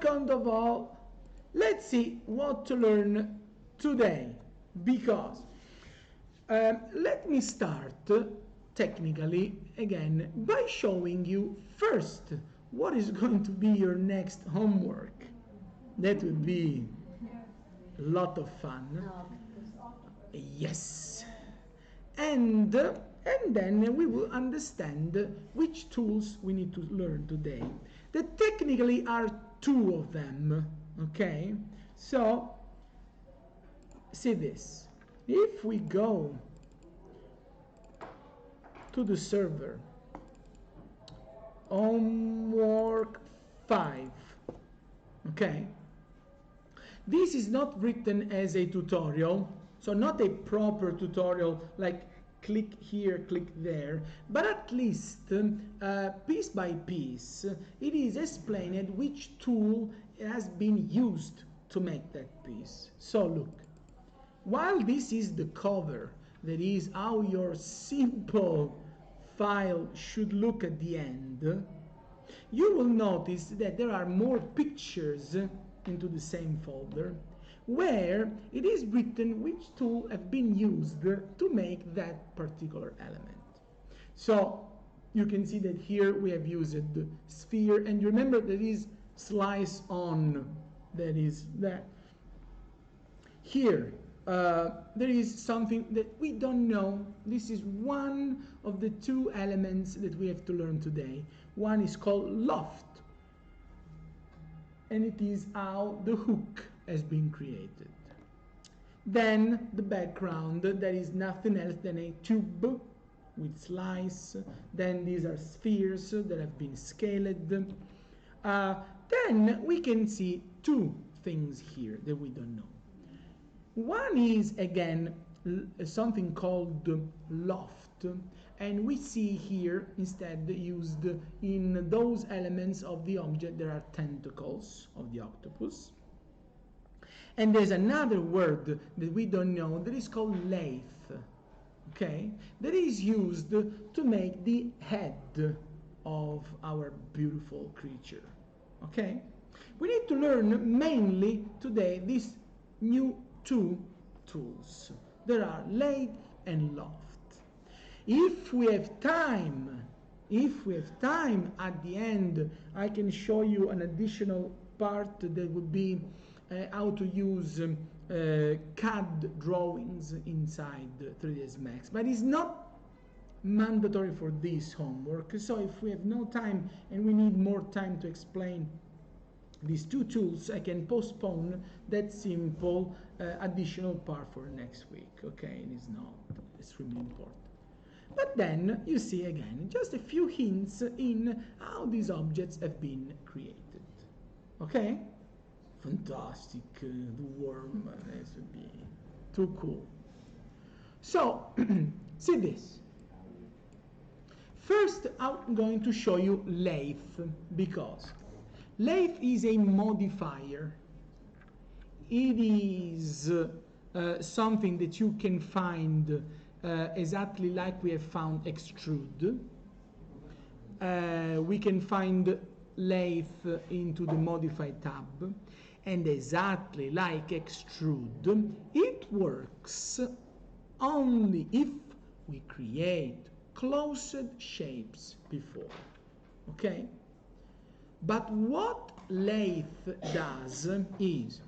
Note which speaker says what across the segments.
Speaker 1: second of all, let's see what to learn today, because let me start technically again by showing you first what is going to be your next homework. That would be a lot of fun. Yes. And then we will understand which tools we need to learn today. There technically are two of them, okay? So, see this. If we go to the server, homework 5, okay? This is not written as a tutorial, so not a proper tutorial like click here, click there, but at least piece by piece, it is explained which tool has been used to make that piece. So look, while this is the cover, that is how your simple file should look at the end, you will notice that there are more pictures into the same folder, where it is written which tool have been used to make that particular element. So you can see that here we have used the sphere, and you remember that is slice on, that is that. Here there is something that we don't know. This is one of the two elements that we have to learn today. One is called loft, and it is how the hook has been created. Then the background, that is nothing else than a tube with slice. Then these are spheres that have been scaled. Then we can see two things here that we don't know. One is again something called loft, and we see here instead used in those elements of the object that are tentacles of the octopus. And there's another word that we don't know that is called lathe, okay? That is used to make the head of our beautiful creature, okay? We need to learn mainly today these new two tools. There are lathe and loft. If we have time at the end, I can show you an additional part that would be how to use CAD drawings inside 3ds Max, but it's not mandatory for this homework. So if we have no time and we need more time to explain these two tools, I can postpone that simple additional part for next week, okay? It is not extremely important. But then you see again just a few hints in how these objects have been created, okay? Fantastic, the worm, this would be too cool. So, see this. First, I'm going to show you lathe, because lathe is a modifier. It is something that you can find exactly like we have found extrude. We can find lathe into the modify tab, and exactly like extrude, it works only if we create closed shapes before, okay? But what lathe does is,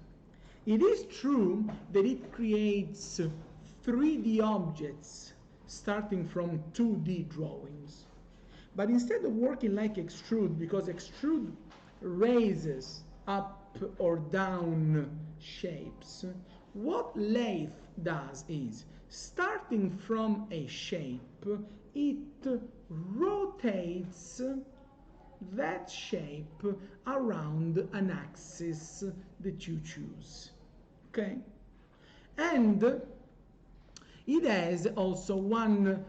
Speaker 1: it is true that it creates 3D objects starting from 2D drawings, but instead of working like extrude, because extrude raises up or down shapes, what lathe does is, starting from a shape, it rotates that shape around an axis that you choose, okay? And it has also one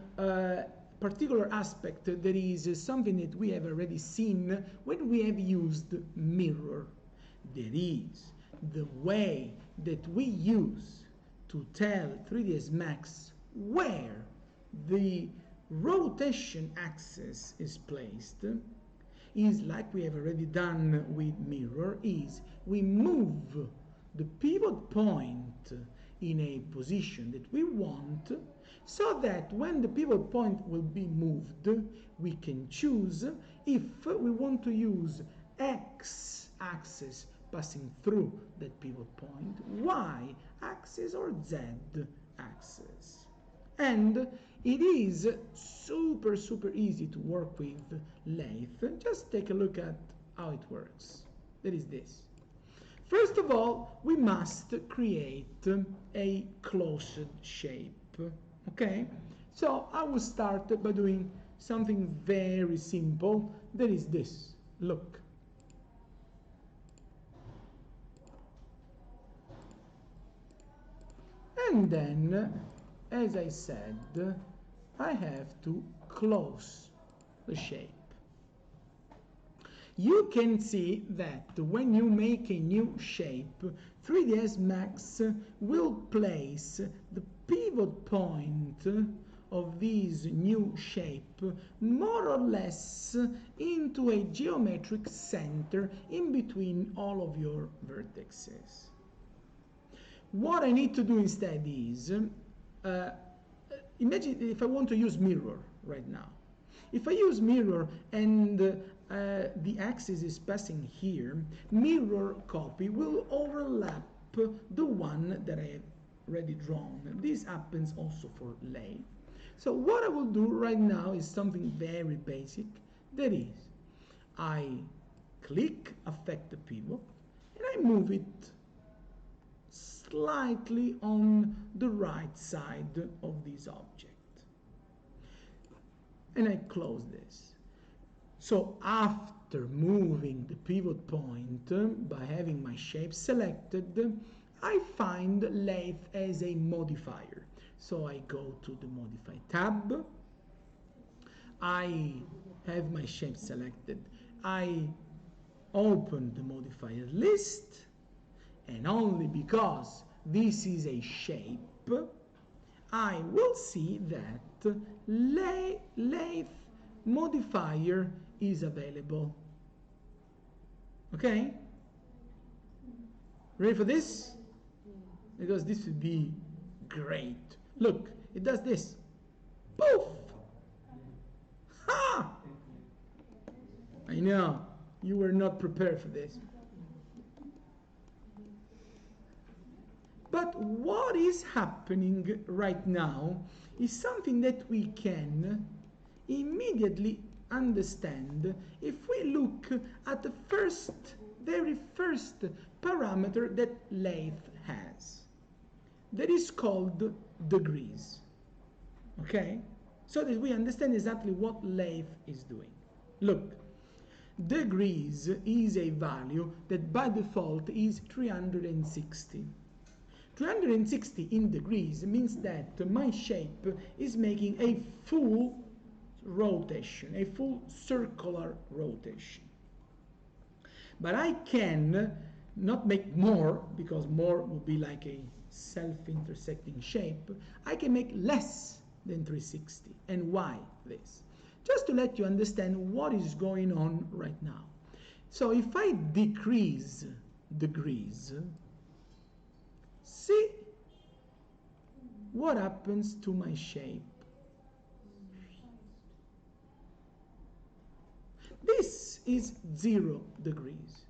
Speaker 1: particular aspect that is something that we have already seen when we have used mirror. That is the way that we use to tell 3ds Max where the rotation axis is placed. is, like we have already done with mirror, is we move the pivot point in a position that we want, so that when the pivot point will be moved, we can choose if we want to use X axis passing through that pivot point, Y axis or Z axis. And it is super easy to work with lathe. Just take a look at how it works. That is this. First of all, we must create a closed shape. Okay? So I will start by doing something very simple. That is this. Look. And then, as I said, I have to close the shape. You can see that when you make a new shape, 3ds Max will place the pivot point of this new shape more or less into a geometric center in between all of your vertices. What I need to do instead is, imagine if I want to use mirror right now. If I use mirror and the axis is passing here, mirror copy will overlap the one that I have already drawn. This happens also for lathe. So what I will do right now is something very basic. That is, I click affect the pivot and I move it slightly on the right side of this object. And I close this. So after moving the pivot point by having my shape selected, I find lathe as a modifier. So I go to the modify tab. I have my shape selected. I open the modifier list, and only because this is a shape, I will see that lathe modifier is available. Okay? Ready for this? Because this would be great. Look, it does this. Poof! Ha! I know, you were not prepared for this. But what is happening right now is something that we can immediately understand if we look at the very first parameter that lathe has. That is called degrees. Okay? So that we understand exactly what lathe is doing. Look, degrees is a value that by default is 360. 360 in degrees means that my shape is making a full rotation, a full circular rotation. But I can not make more, because more would be like a self-intersecting shape. I can make less than 360. And why this? Just to let you understand what is going on right now. So if I decrease degrees, see what happens to my shape. This is 0 degrees.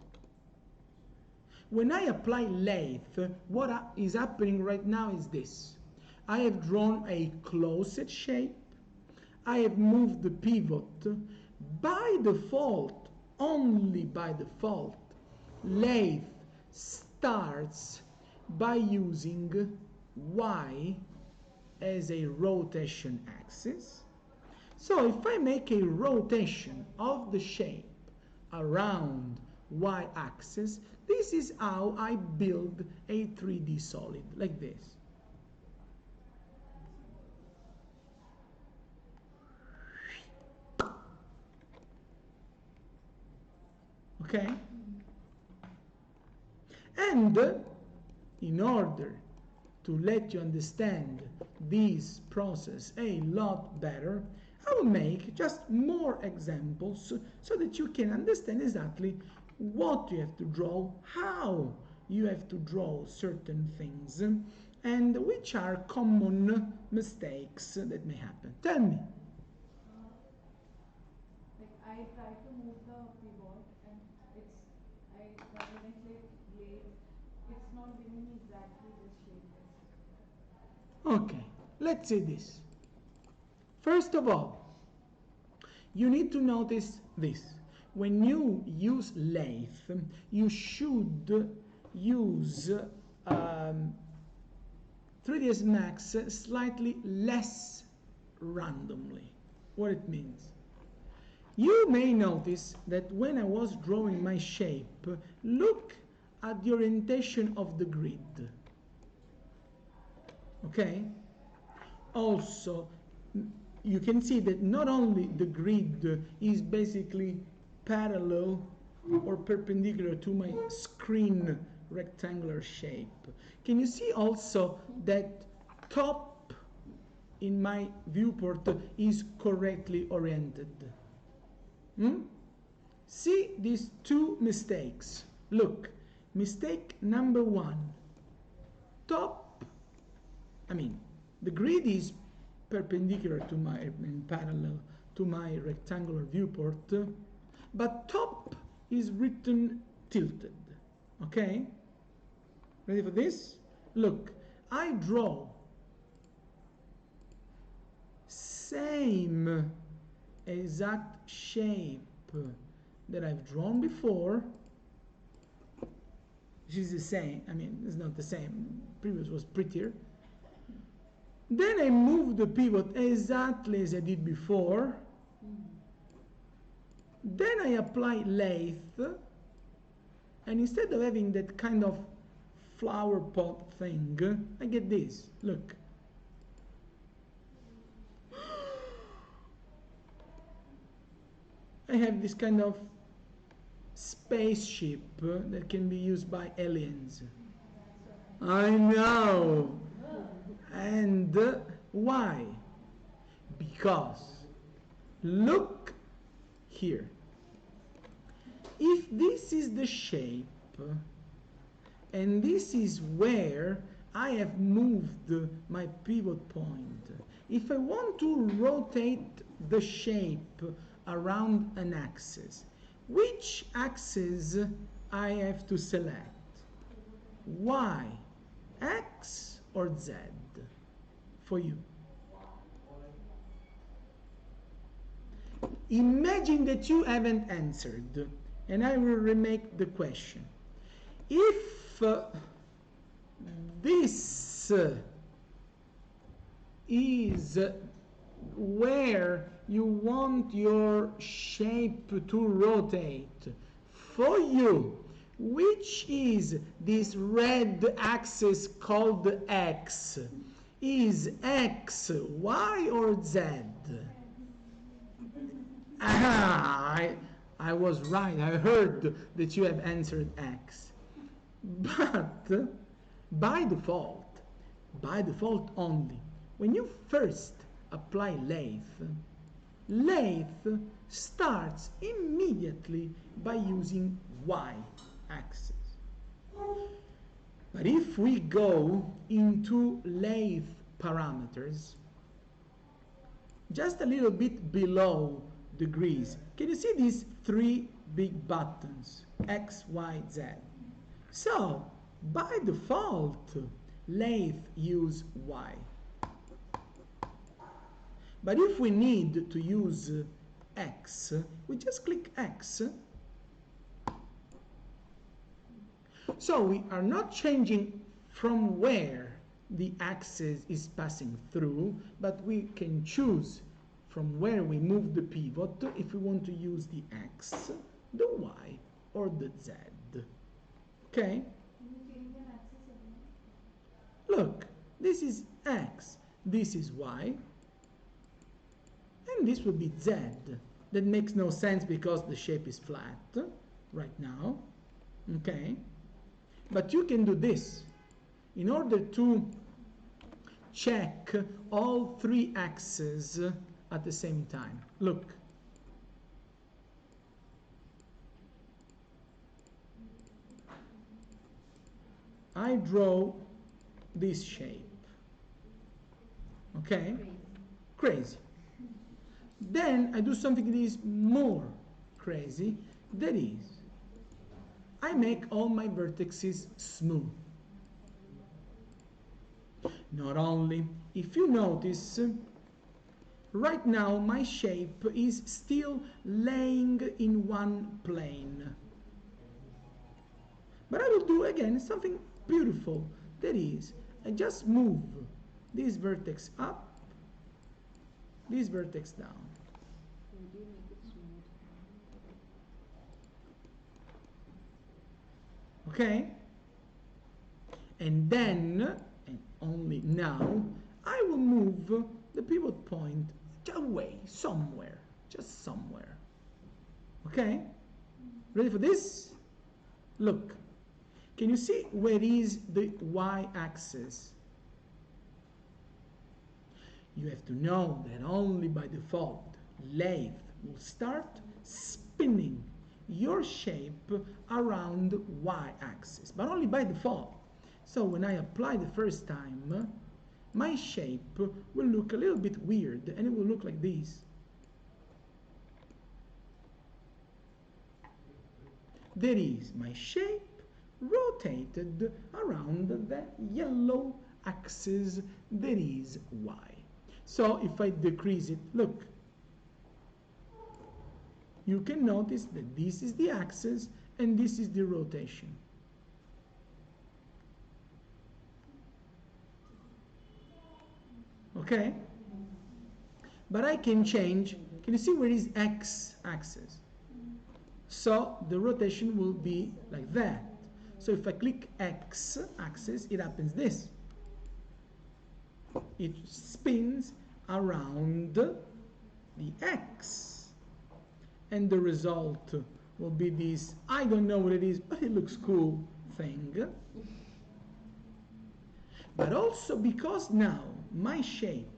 Speaker 1: When I apply lathe, what is happening right now is this. I have drawn a closed shape. I have moved the pivot. By default, only by default, lathe starts by using Y as a rotation axis. So if I make a rotation of the shape around Y axis, this is how I build a 3D solid, like this. Okay? And in order to let you understand this process a lot better, I will make just more examples so that you can understand exactly what you have to draw, how you have to draw certain things, and which are common mistakes that may happen. Tell me.
Speaker 2: Like I try to move the pivot and when I click lathe, it's not giving me exactly this shape.
Speaker 1: Okay, let's say this. First of all, you need to notice this. When you use lathe, you should use 3ds Max slightly less randomly. What it means? You may notice that when I was drawing my shape, look at the orientation of the grid. Okay? Also, you can see that not only the grid is basically parallel or perpendicular to my screen rectangular shape. Can you see also that top in my viewport is correctly oriented? See these two mistakes. Look, mistake number one. Top, the grid is perpendicular to my, parallel to my rectangular viewport, but top is written tilted. Okay? Ready for this? Look, I draw same exact shape that I've drawn before, which is the same. It's not the same. Previous was prettier. Then I move the pivot exactly as I did before. Then I apply lathe, and instead of having that kind of flower pot thing, I get this. Look. I have this kind of spaceship that can be used by aliens. I know. And why? Because look here. If this is the shape and this is where I have moved my pivot point, if I want to rotate the shape around an axis, which axis I have to select? Y, X, or Z for you? Imagine that you haven't answered, and I will remake the question. If this is where you want your shape to rotate, for you, which is this red axis called X? Is X Y or Z? I was right. I heard that you have answered X. But by default only, when you first apply lathe starts immediately by using Y axis. But if we go into lathe parameters, just a little bit below degrees, can you see these three big buttons, X, Y, Z? So, by default, lathe use Y. But if we need to use X, we just click X. So we are not changing from where the axis is passing through, but we can choose from where we move the pivot if we want to use the X, the Y, or the Z. Okay? Look, this is X, this is Y, and this will be Z. That makes no sense because the shape is flat right now. Okay? But you can do this. In order to check all three axes at the same time. Look. I draw this shape. Okay? Crazy. Then I do something that is more crazy. That is, I make all my vertices smooth. Not only, if you notice, right now my shape is still laying in one plane. But I will do again something beautiful. That is, I just move this vertex up, this vertex down.
Speaker 2: Do you make it smooth?
Speaker 1: Okay? And then, and only now, I will move the pivot point away, somewhere, just somewhere. Okay? Ready for this? Look. Can you see where is the y-axis? You have to know that only by default, lathe will start spinning your shape around the y-axis, but only by default. So when I apply the first time, my shape will look a little bit weird, and it will look like this. There is my shape rotated around the yellow axis that is y. So if I decrease it, look, you can notice that this is the axis and this is the rotation. Okay? But I can change, can you see where is x axis? So the rotation will be like that. So if I click X axis, it happens this. It spins around the X. And the result will be this, I don't know what it is, but it looks cool thing. But also because now my shape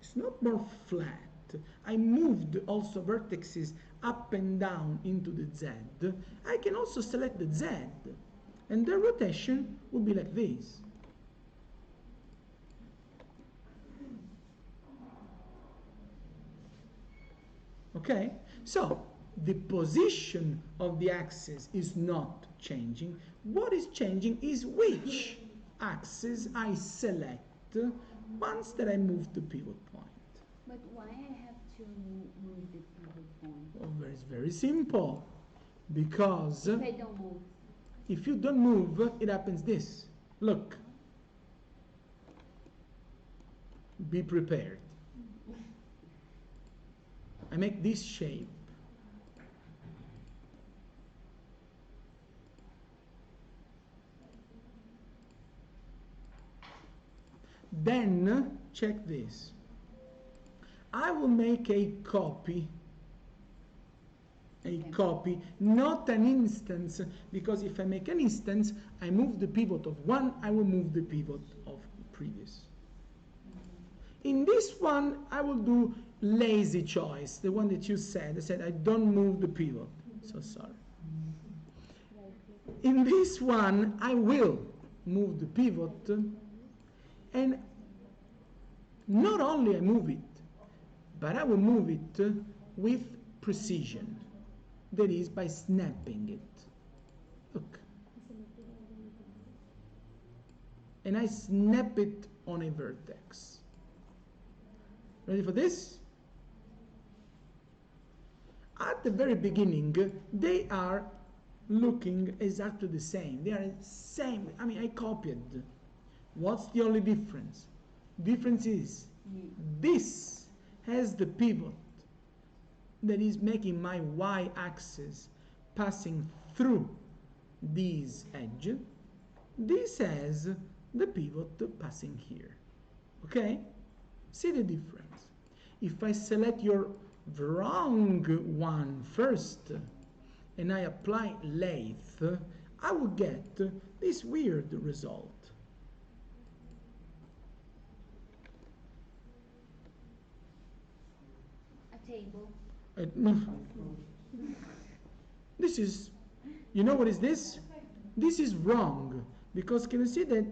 Speaker 1: is not more flat, I moved also vertices up and down into the Z, I can also select the Z. And the rotation will be like this. Okay? So, the position of the axis is not changing. What is changing is which axis I select once that I move the pivot point.
Speaker 2: But why I have to move the pivot point?
Speaker 1: Well, it's very simple. Because
Speaker 2: If I don't move.
Speaker 1: If you don't move, it happens this. Look. Be prepared. I make this shape. Then, check this. I will make a copy. Not an instance, because if I make an instance, I move the pivot of one, I will move the pivot of previous. In this one, I will do lazy choice, the one that you said. I said I don't move the pivot, so sorry. In this one, I will move the pivot, and not only I move it, but I will move it with precision. That is by snapping it. Look. And I snap it on a vertex. Ready for this? At the very beginning, they are looking exactly the same. They are the same. I mean, I copied. What's the only difference? Difference is this has the pivot that is making my y-axis passing through this edge. This has the pivot passing here. Okay? See the difference. If I select your wrong one first and I apply lathe, I will get this weird result.
Speaker 3: Table.
Speaker 1: This is, you know what is this? This is wrong, because can you see that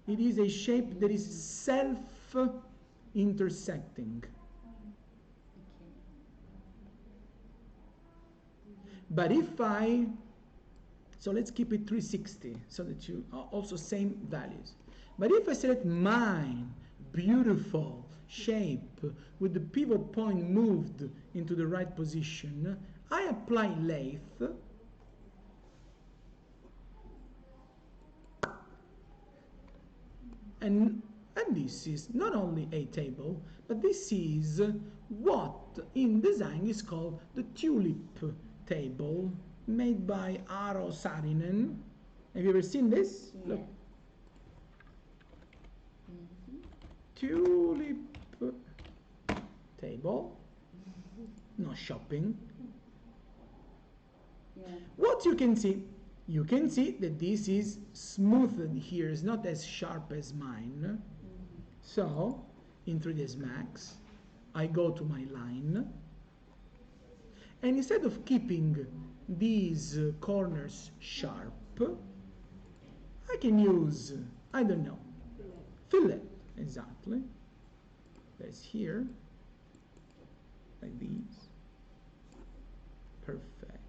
Speaker 1: it is a shape that is self-intersecting. But if so let's keep it 360 so that you also same values. But if I select mine, beautiful shape with the pivot point moved into the right position, I apply lathe. And this is not only a table, but this is what in design is called the tulip table, made by Aro Saarinen. Have you ever seen this?
Speaker 3: Yeah.
Speaker 1: Look. Tulip table. No shopping.
Speaker 3: Yeah.
Speaker 1: What you can see that this is smoothed here, is not as sharp as mine. So in 3ds Max I go to my line, and instead of keeping these corners sharp, I can use, I don't know, fillet. Exactly. There's here, like these. Perfect.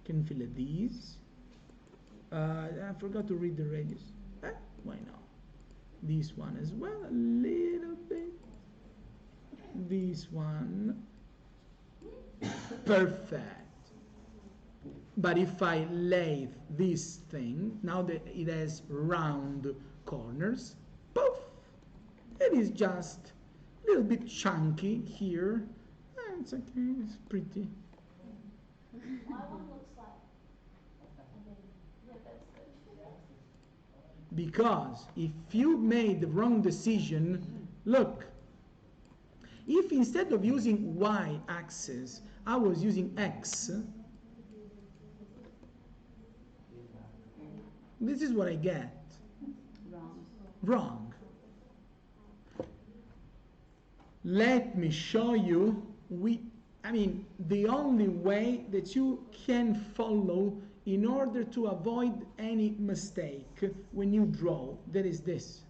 Speaker 1: Can fillet these. I forgot to read the radius. Why not? This one as well, a little bit. This one. Perfect. But if I lathe this thing, now that it has round corners, poof, it is just a little bit chunky here. It's okay, it's pretty.
Speaker 4: My one looks like yeah, that's good.
Speaker 1: Because if you made the wrong decision, look, if instead of using y axis I was using x, this is what I get. Wrong. Let me show you, the only way that you can follow in order to avoid any mistake when you draw, that is this.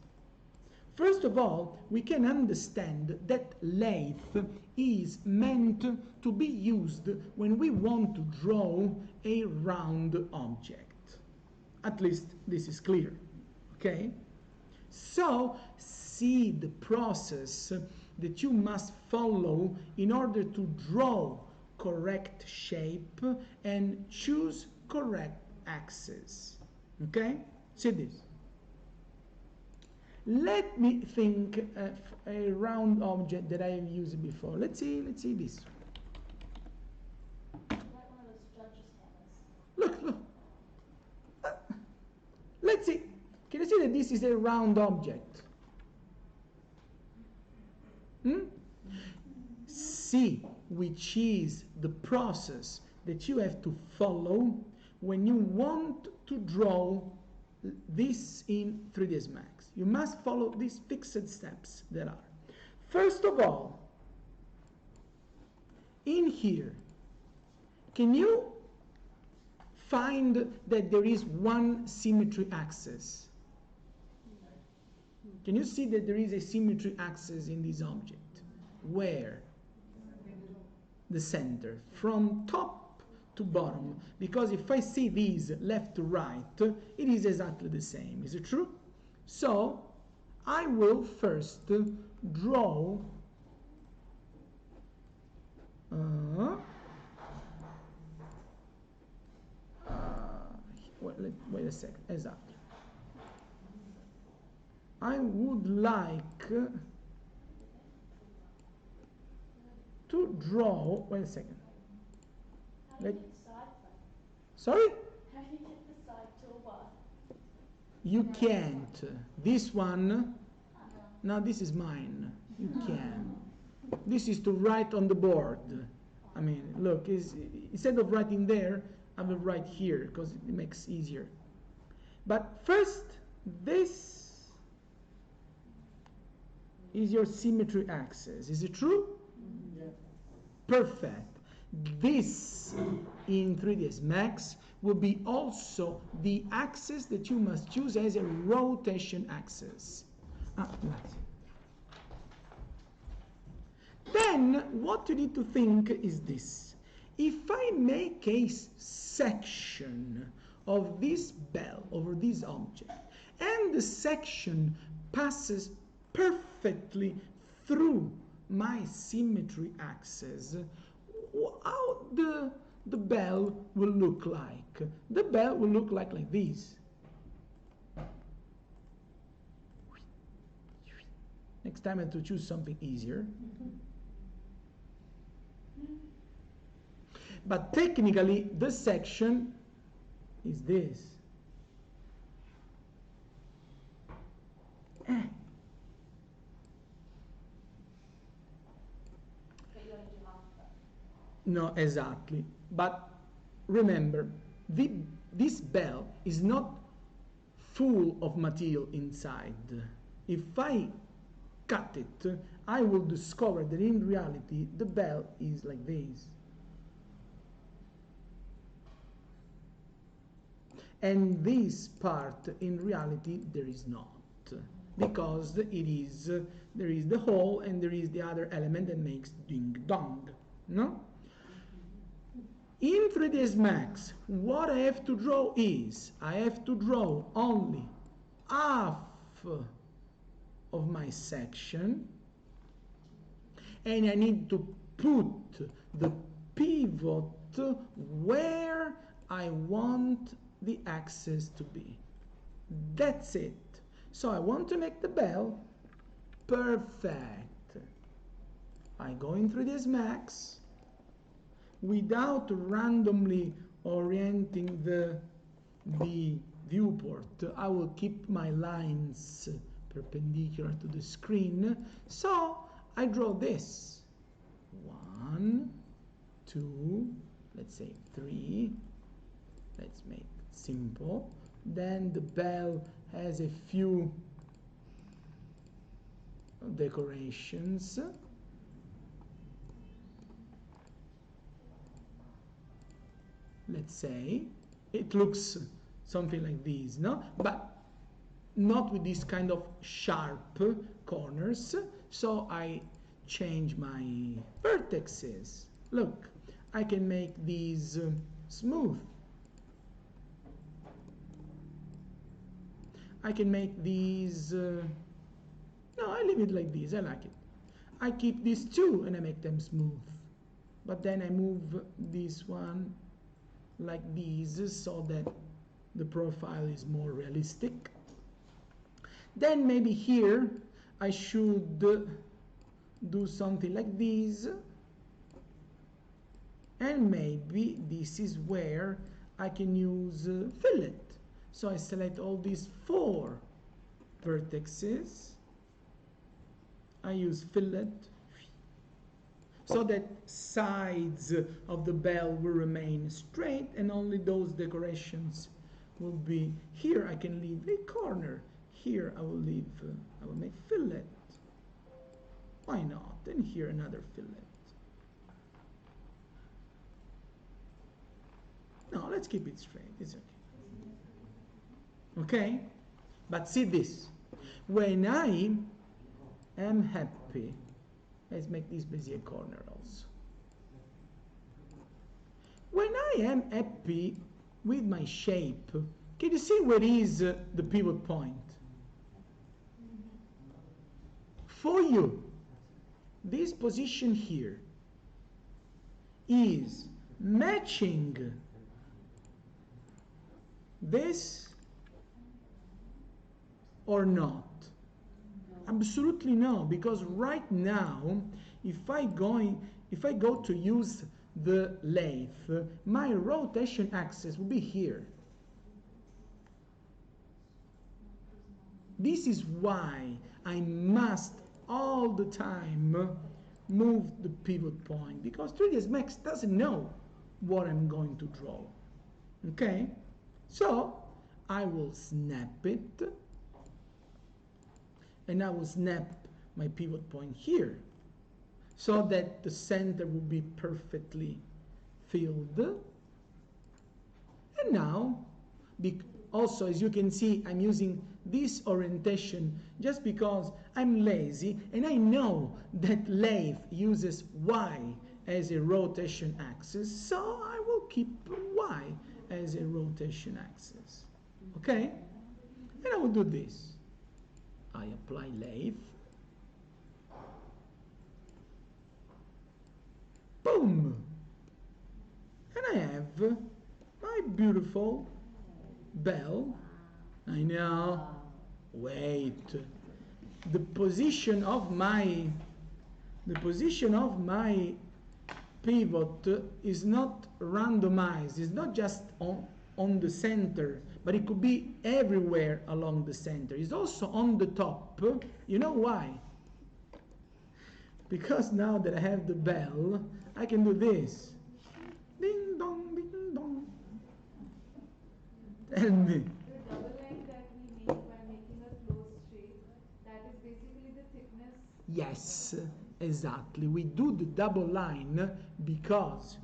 Speaker 1: First of all, we can understand that lathe is meant to be used when we want to draw a round object. At least this is clear, okay? So, see the process that you must follow in order to draw correct shape and choose correct axis. Okay? See this. Let me think of a round object that I have used before. Let's see this.
Speaker 4: Like one of those judges' hammers.
Speaker 1: Look. Let's see. Can you see that this is a round object? See which is the process that you have to follow when you want to draw this in 3ds Max. You must follow these fixed steps that are. First of all, in here, can you find that there is one symmetry axis? Can you see that there is a symmetry axis in this object? Where? The center, from top to bottom. Because if I see these left to right, it is exactly the same. Is it true? So I will first draw wait a second. Exactly. I would like to draw. Wait a second.
Speaker 4: How do you get the side frame?
Speaker 1: Sorry?
Speaker 4: How do you get the side toolbar?
Speaker 1: You can't. This one. Now this is mine. You can. This is to write on the board. I mean, look, instead of writing there, I will write here because it makes easier. But first, this is your symmetry axis. Is it true?
Speaker 3: Yeah.
Speaker 1: Perfect. This in 3ds Max will be also the axis that you must use as a rotation axis. Then what you need to think is this. If I make a section of this bell over this object, and the section passes perfectly through my symmetry axis, how the bell will look like? The bell will look like this. Next time I have to choose something easier. But technically, the section is this. No, exactly. But remember, this bell is not full of material inside. If I cut it, I will discover that in reality the bell is like this. And this part, in reality, there is not, because there is the hole and there is the other element that makes ding dong, no? In 3ds Max, what I have to draw is, I have to draw only half of my section, and I need to put the pivot where I want the axis to be. That's it. So I want to make the bell perfect. I go in 3ds Max without randomly orienting the viewport. I will keep my lines perpendicular to the screen. So I draw this. 1, 2, let's say 3. Let's make it simple. Then the bell has a few decorations. Let's say it looks something like this, no? But not with this kind of sharp corners. So I change my vertices. Look, I can make these smooth. I can make these, no, I leave it like this, I like it. I keep these two and I make them smooth. But then I move this one like these so that the profile is more realistic. Then maybe here I should do something like this. And maybe this is where I can use fillet. So I select all these 4 vertices. I use fillet so that sides of the bell will remain straight and only those decorations will be. Here I can leave a corner. Here I will leave, I will make fillet. Why not? And here another fillet. No, let's keep it straight. It's okay. Okay? But see this. When I am happy, let's make this Bezier corner also. When I am happy with my shape, can you see where is the pivot point? For you, this position here is matching this or not? Absolutely no, because right now, if I go to use the lathe, my rotation axis will be here. This is why I must all the time move the pivot point, because 3ds Max doesn't know what I'm going to draw. Okay? So I will snap it, and I will snap my pivot point here. so that the center will be perfectly filled. And now, also as you can see, I'm using this orientation just because I'm lazy and I know that lathe uses Y as a rotation axis, so I will keep Y as a rotation axis. Okay? And I will do this. I apply lathe. Boom! And I have my beautiful bell. I know. Wait. The position of my pivot is not randomized. It's not just on the center, but it could be everywhere along the center. It's also on the top. You know why? Because now that I have the bell, I can do this. Ding dong, ding dong. Tell me.
Speaker 2: The double line that we make by making a closed shape, that is basically the thickness.
Speaker 1: Yes, exactly. We do the double line because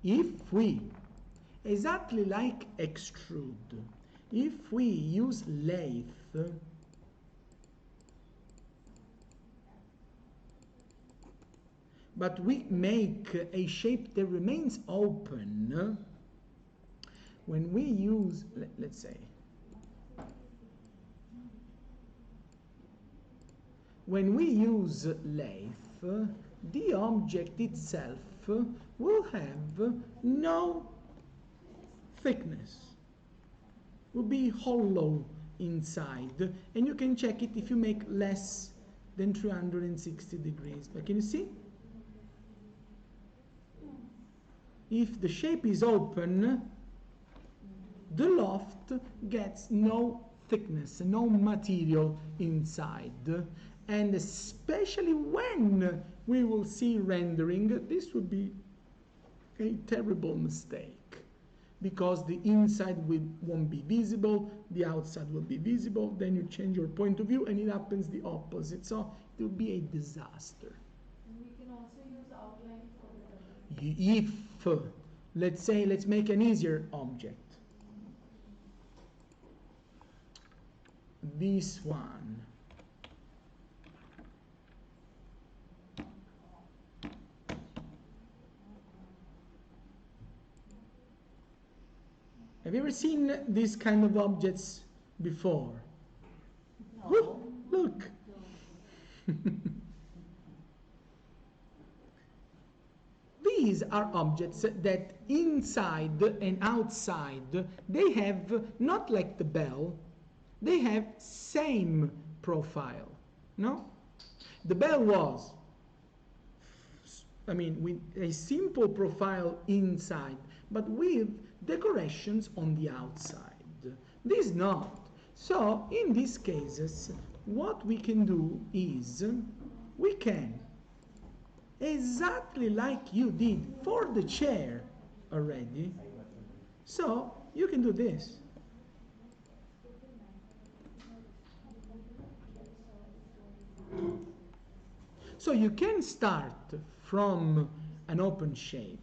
Speaker 1: if we, exactly like extrude, if we use lathe, but we make a shape that remains open, when we use, let's say, when we use lathe, the object itself will have no thickness, will be hollow inside, and you can check it if you make less than 360 degrees. But can you see? If the shape is open, the loft gets no thickness, no material inside. And especially when we will see rendering, this would be a terrible mistake, because the inside won't be visible, the outside will be visible, then you change your point of view and it happens the opposite. So it will be a disaster.
Speaker 2: And we can also use outline for the
Speaker 1: If, let's say, let's make an easier object. This one. Have you ever seen these kind of objects before?
Speaker 4: No.
Speaker 1: Look. These are objects that inside and outside, they have, not like the bell, they have same profile, no? The bell was, with a simple profile inside, but with decorations on the outside. This not. So, in these cases, what we can do is, we can, exactly like you did for the chair already, so you can do this. So you can start from an open shape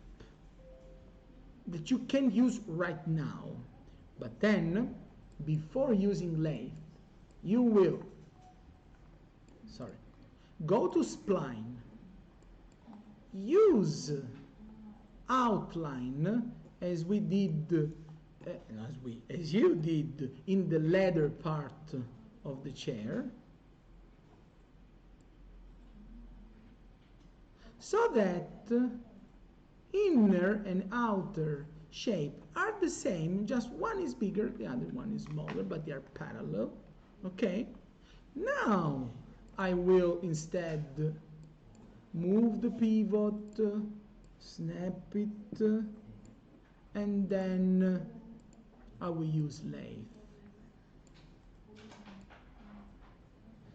Speaker 1: that you can use right now, but then before using lathe, you will, go to spline, use outline as we did, as you did in the leather part of the chair, so that inner and outer shape are the same, just one is bigger, the other one is smaller, but they are parallel. Okay? Now I will instead move the pivot, snap it, and then I will use lathe.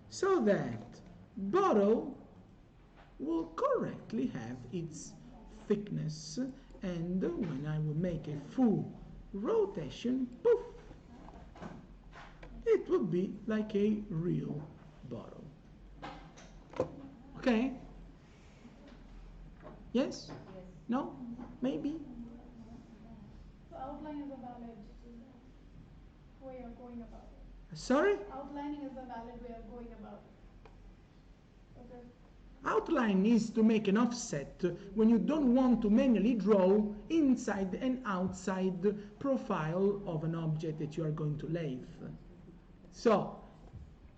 Speaker 1: So that bottle will correctly have its thickness, and when I will make a full rotation, poof, it will be like a real bottle. Okay? Yes?
Speaker 4: Yes.
Speaker 1: No? Maybe?
Speaker 2: So outline is a valid way of going about it.
Speaker 1: Sorry?
Speaker 2: Outlining is a valid way of going about it. Okay.
Speaker 1: Outline is to make an offset when you don't want to manually draw inside and outside profile of an object that you are going to lathe. So,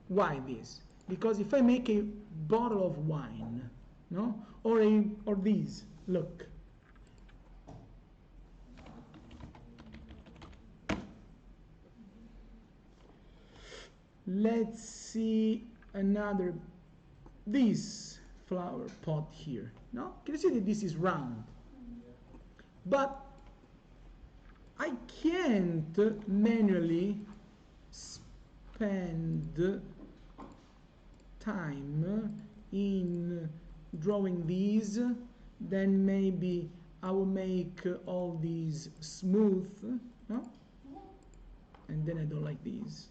Speaker 1: why this? Because if I make a bottle of wine, no, or these, look. Let's see another, this flower pot here. No, can you see that this is round? But I can't manually spend time in drawing these. Then maybe I will make all these smooth, no? And then I don't like these.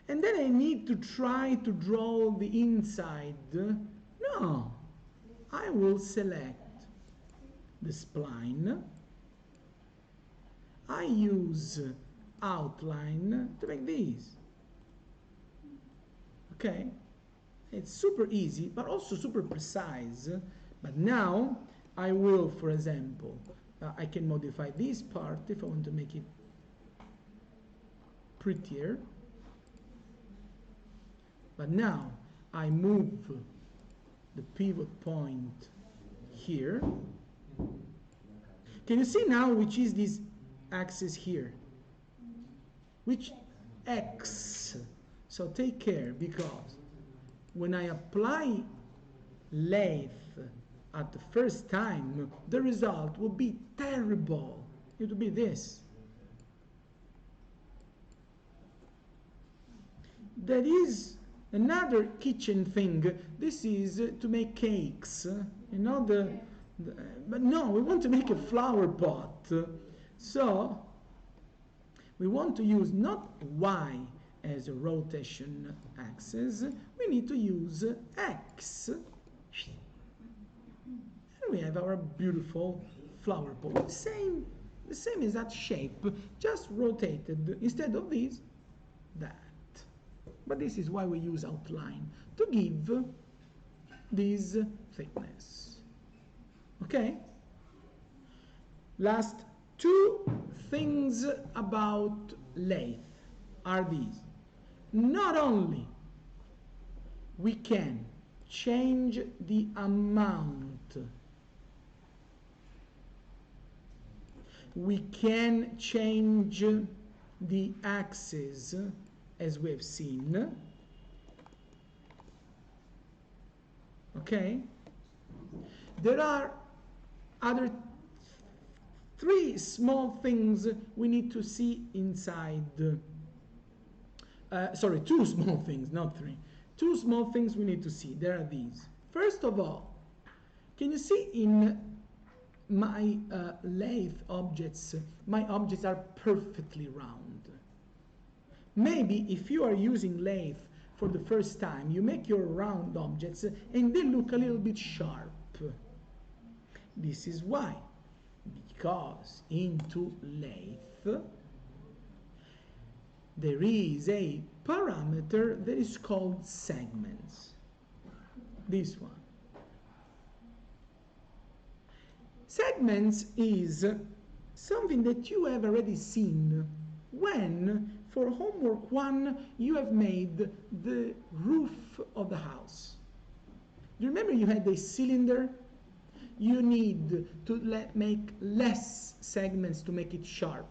Speaker 1: And then I need to try to draw the inside. No, I will select the spline. I use outline to make these. Okay, it's super easy, but also super precise. But now I will, for example, I can modify this part if I want to make it prettier. But now I move the pivot point here. Can you see now which is this axis here? Which X? So take care, because when I apply lathe at the first time, the result will be terrible. It will be this. That is another kitchen thing. This is to make cakes. You know, but no, we want to make a flower pot. So we want to use not Y as a rotation axis. We need to use X. And we have our beautiful flower pot. The same exact shape, just rotated. Instead of this, that. But this is why we use outline, to give this thickness. Okay? Last two things about lathe are these. Not only we can change the amount, we can change the axis, as we have seen. Okay? There are other three small things we need to see inside. Sorry, two small things, not three. Two small things we need to see. There are these. First of all, can you see in my lathe objects, my objects are perfectly round. Maybe if you are using lathe for the first time, you make your round objects and they look a little bit sharp. This is why. Because into lathe there is a parameter that is called segments. This one. Segments is something that you have already seen when, for homework 1, you have made the roof of the house. You remember you had a cylinder? You need to make less segments to make it sharp.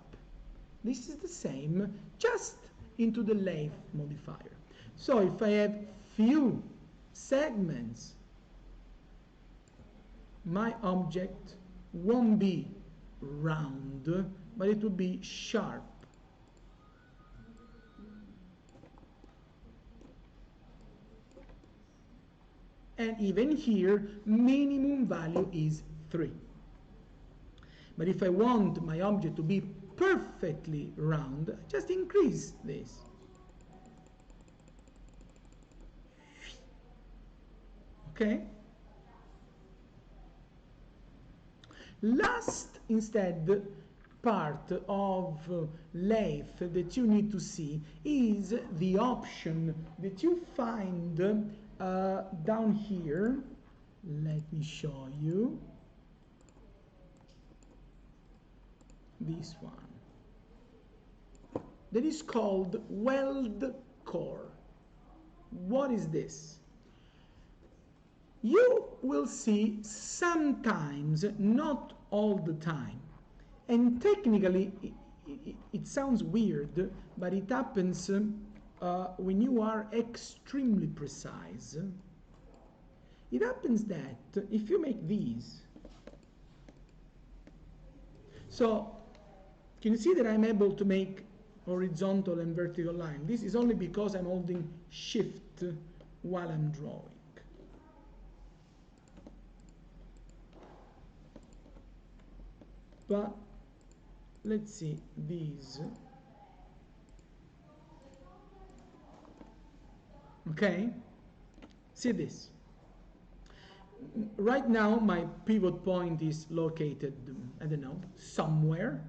Speaker 1: This is the same, just into the lathe modifier. So if I have few segments, my object won't be round, but it will be sharp. And even here, minimum value is 3. But if I want my object to be perfectly round, just increase this. Okay? Last, instead, part of lathe that you need to see is the option that you find down here. Let me show you this one. That is called weld core. What is this? You will see sometimes, not all the time, and technically it sounds weird, but it happens when you are extremely precise. It happens that if you make these, so can you see that I'm able to make horizontal and vertical line? This is only because I'm holding shift while I'm drawing. But let's see these. Okay, see this. Right now my pivot point is located, I don't know, somewhere,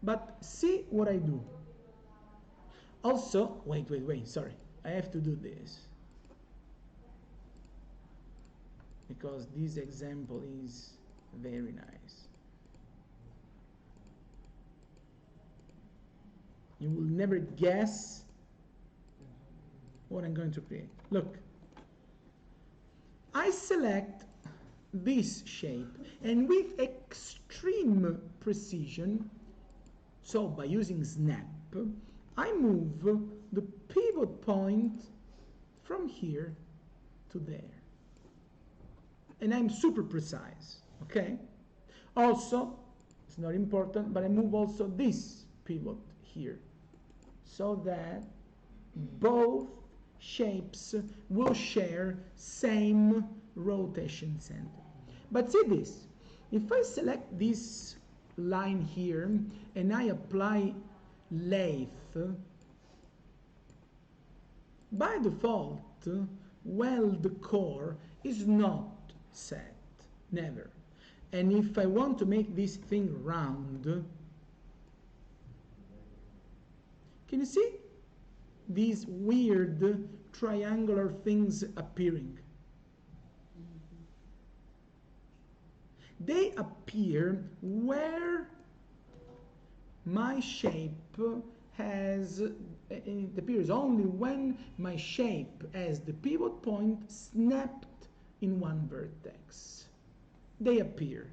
Speaker 1: but see what I do. Also, wait, sorry, I have to do this because this example is very nice. You will never guess what I'm going to create. Look, I select this shape, and with extreme precision, so by using snap, I move the pivot point from here to there. And I'm super precise, okay? Also, it's not important, but I move also this pivot here, so that both shapes will share same rotation center. But see this, if I select this line here and I apply lathe, by default weld core is not set, never. And if I want to make this thing round, can you see these weird triangular things appearing? They appear where my shape has, it appears only when my shape has the pivot point snapped in one vertex. They appear.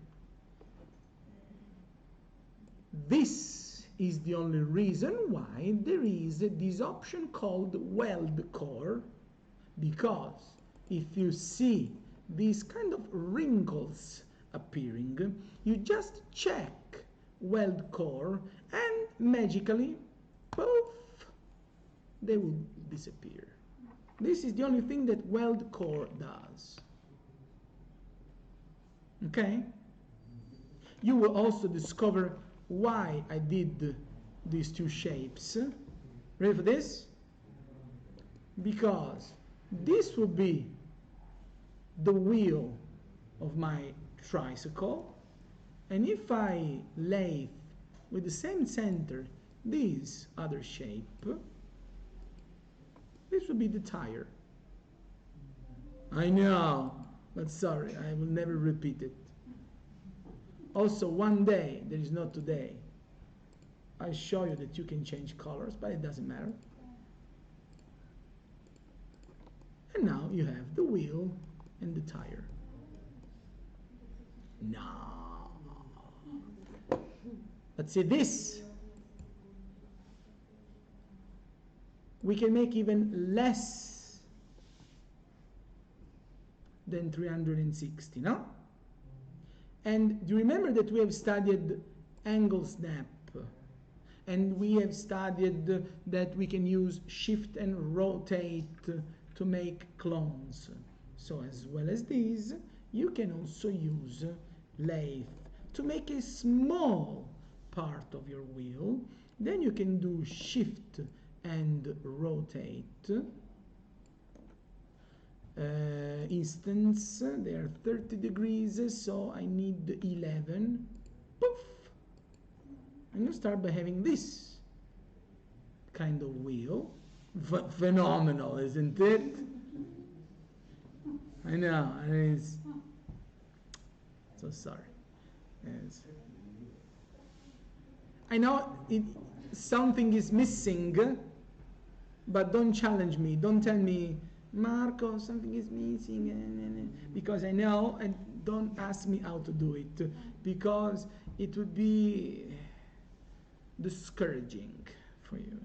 Speaker 1: This is the only reason why there is this option called weld core, because if you see these kind of wrinkles appearing, you just check weld core and magically, poof, they will disappear. This is the only thing that weld core does. Okay? You will also discover why I did these two shapes. Ready for this? Because this will be the wheel of my tricycle, and if I lathe with the same center this other shape, this will be the tire. I know, but sorry, I will never repeat it. Also, one day, there is not today, I show you that you can change colors, but it doesn't matter. And now you have the wheel and the tire. No. Let's see this. We can make even less than 360, no? And do you remember that we have studied angle snap? And we have studied that we can use shift and rotate to make clones. So as well as these, you can also use lathe to make a small part of your wheel. Then you can do shift and rotate. instance. They are 30 degrees, so I need 11. Poof! And you start by having this kind of wheel. Phenomenal, isn't it? I know, it is. So sorry. Yes. I know something is missing, but don't challenge me. Don't tell me, Marco, something is missing, because I know, and don't ask me how to do it, because it would be discouraging for you.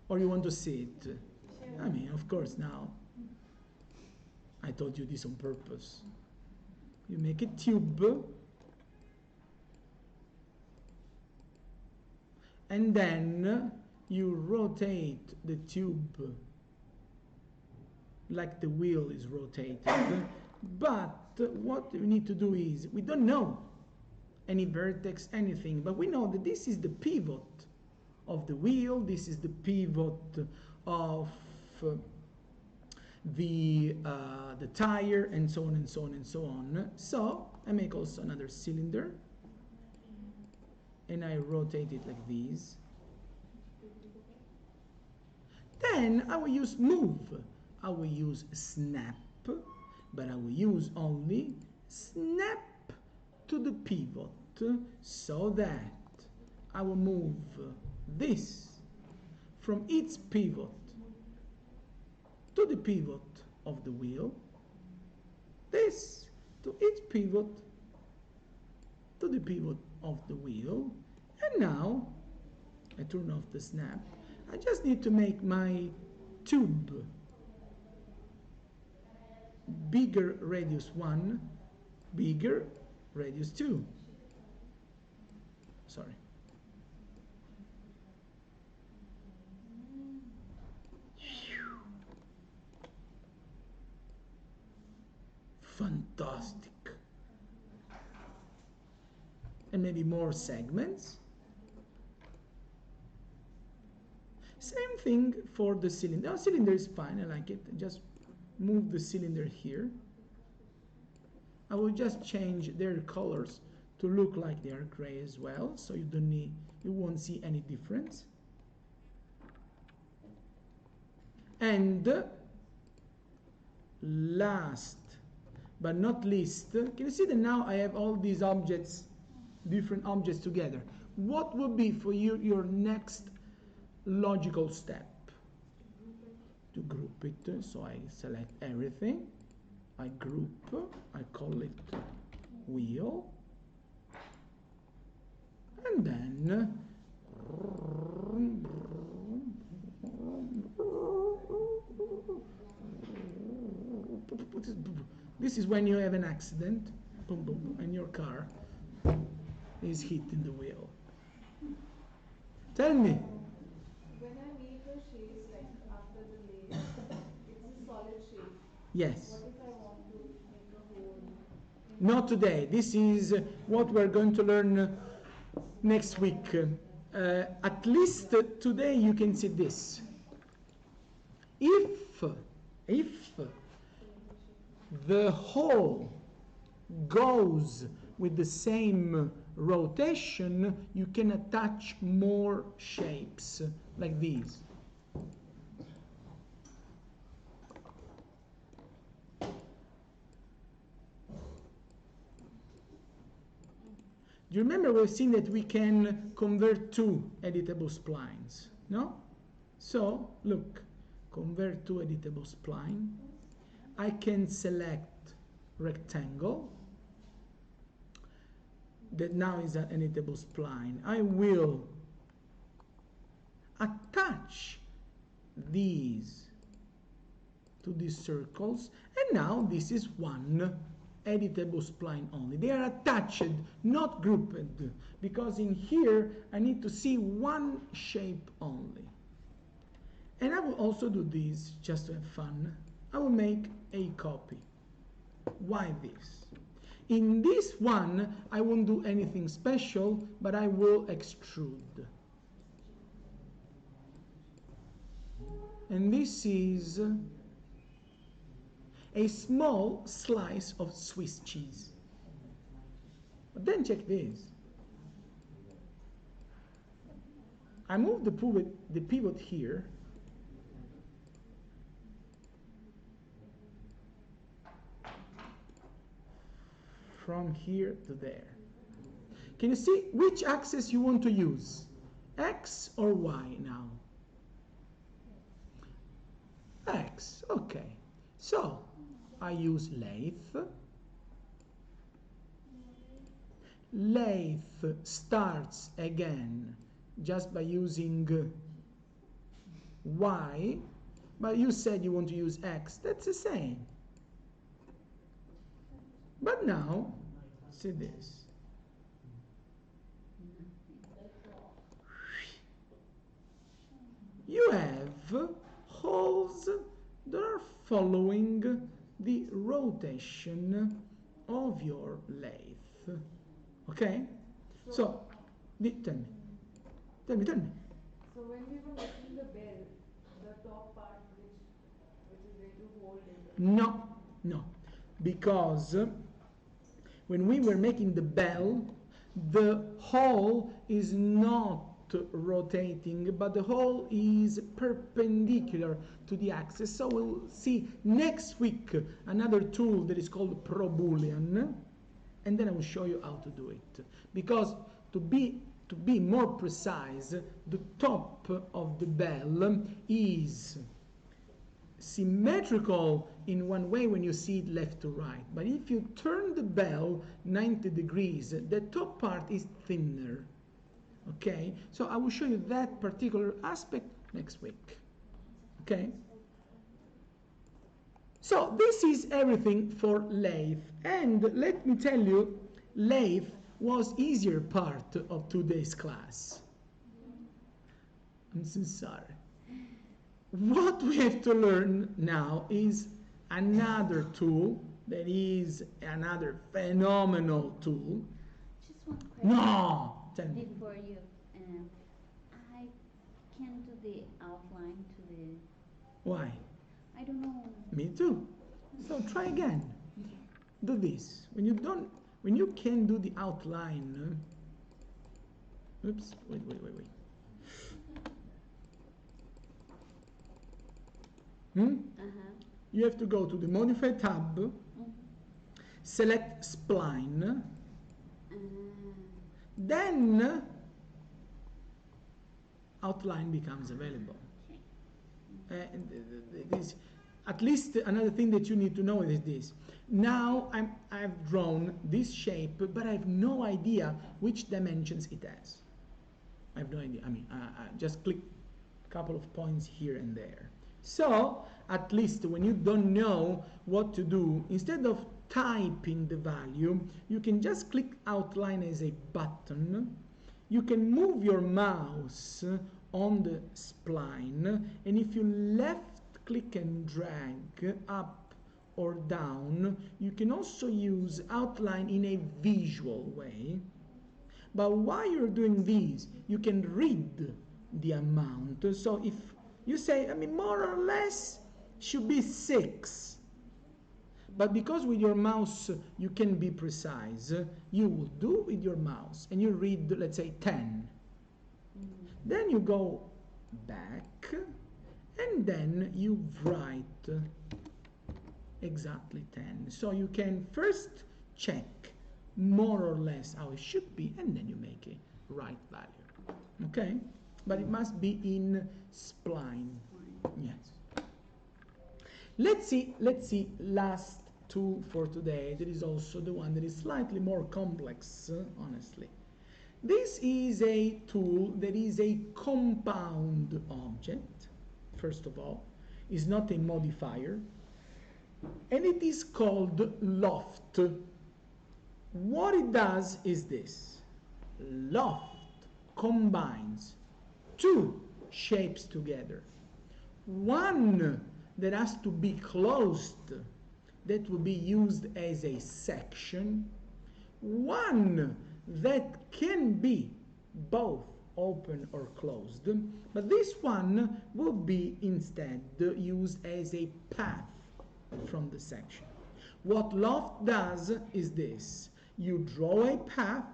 Speaker 1: Or you want to see it. I mean, of course, now. I told you this on purpose. You make a tube, and then you rotate the tube like the wheel is rotated. But what we need to do is, we don't know any vertex, anything, but we know that this is the pivot of the wheel, this is the pivot of the tire, and so on and so on and so on. So I make also another cylinder, and I rotate it like this. Then I will use move. I will use snap, but I will use only snap to the pivot, so that I will move this from its pivot to the pivot of the wheel, this to its pivot to the pivot of the wheel, and now I turn off the snap. I just need to make my tube bigger radius 1, bigger radius 2. Sorry. Fantastic. And maybe more segments. Same thing for the cylinder. The cylinder is fine, I like it. Just move the cylinder here. I will just change their colors to look like they are gray as well, so you won't see any difference. And last but not least, can you see that now I have all these objects, different objects together? What would be for you your next logical step? To group it. So I select everything, I group, I call it wheel, and then this is when you have an accident, boom, boom, boom, and your car is hitting the wheel. Tell me.
Speaker 2: When I make a shape, like after the lathe, it's a solid shape.
Speaker 1: Yes.
Speaker 2: What if I want to make a hole?
Speaker 1: Not today. This is what we're going to learn next week. At least today you can see this. If the hole goes with the same rotation, you can attach more shapes like these. Do you remember we've seen that we can convert to editable splines, no? So, look, convert to editable spline. I can select rectangle. That now is an editable spline. I will attach these to these circles, and now this is one editable spline only. They are attached, not grouped, because in here I need to see one shape only. And I will also do this just to have fun. I will make a copy. Why this? In this one, I won't do anything special, but I will extrude. And this is a small slice of Swiss cheese. But then check this. I move the pivot here. From here to there. Can you see which axis you want to use? X or Y now? X, okay. So, I use lathe. Lathe starts again just by using Y, but you said you want to use X. That's the same. But now, see this. You have holes that are following the rotation of your lathe. Okay? So, tell me. Tell me.
Speaker 2: So when we were making the bell, the top part which is going to hold it.
Speaker 1: No. Because when we were making the bell, the hole is not rotating, but the hole is perpendicular to the axis. So we'll see next week another tool that is called Pro Boolean, and then I will show you how to do it. Because to be more precise, the top of the bell is symmetrical in one way when you see it left to right, but if you turn the bell 90 degrees, the top part is thinner. Okay, so I will show you that particular aspect next week. Okay, so this is everything for lathe, and let me tell you, lathe was easier part of today's class. I'm so sorry. What we have to learn now is another tool that is another phenomenal tool.
Speaker 4: Just one question.
Speaker 1: No! Tell me.
Speaker 4: Before you, I can do the outline to the.
Speaker 1: Why?
Speaker 4: I don't know.
Speaker 1: Me too. So try again. Do this. When you can do the outline. Oops. Wait. You have to go to the Modify tab, select Spline, then outline becomes available. At least another thing that you need to know is this. Now I've drawn this shape, but I have no idea which dimensions it has. I have no idea. I mean, I just click a couple of points here and there. So, at least when you don't know what to do, instead of typing the value, you can just click outline as a button. You can move your mouse on the spline, and if you left click and drag up or down, you can also use outline in a visual way. But while you're doing this, you can read the amount. So if you say, I mean, more or less should be 6. But because with your mouse you can be precise, you will do with your mouse and you read, let's say, 10. Then you go back and then you write exactly 10. So you can first check more or less how it should be, and then you make a right value. Okay? But it must be in spline. Yes. Let's see last tool for today. That is also the one that is slightly more complex, honestly. This is a tool that is a compound object, first of all. Is not a modifier. And it is called loft. What it does is this. Loft combines two shapes together. One that has to be closed, that will be used as a section. One that can be both open or closed, but this one will be instead used as a path. from the section. What loft does is this. You draw a path,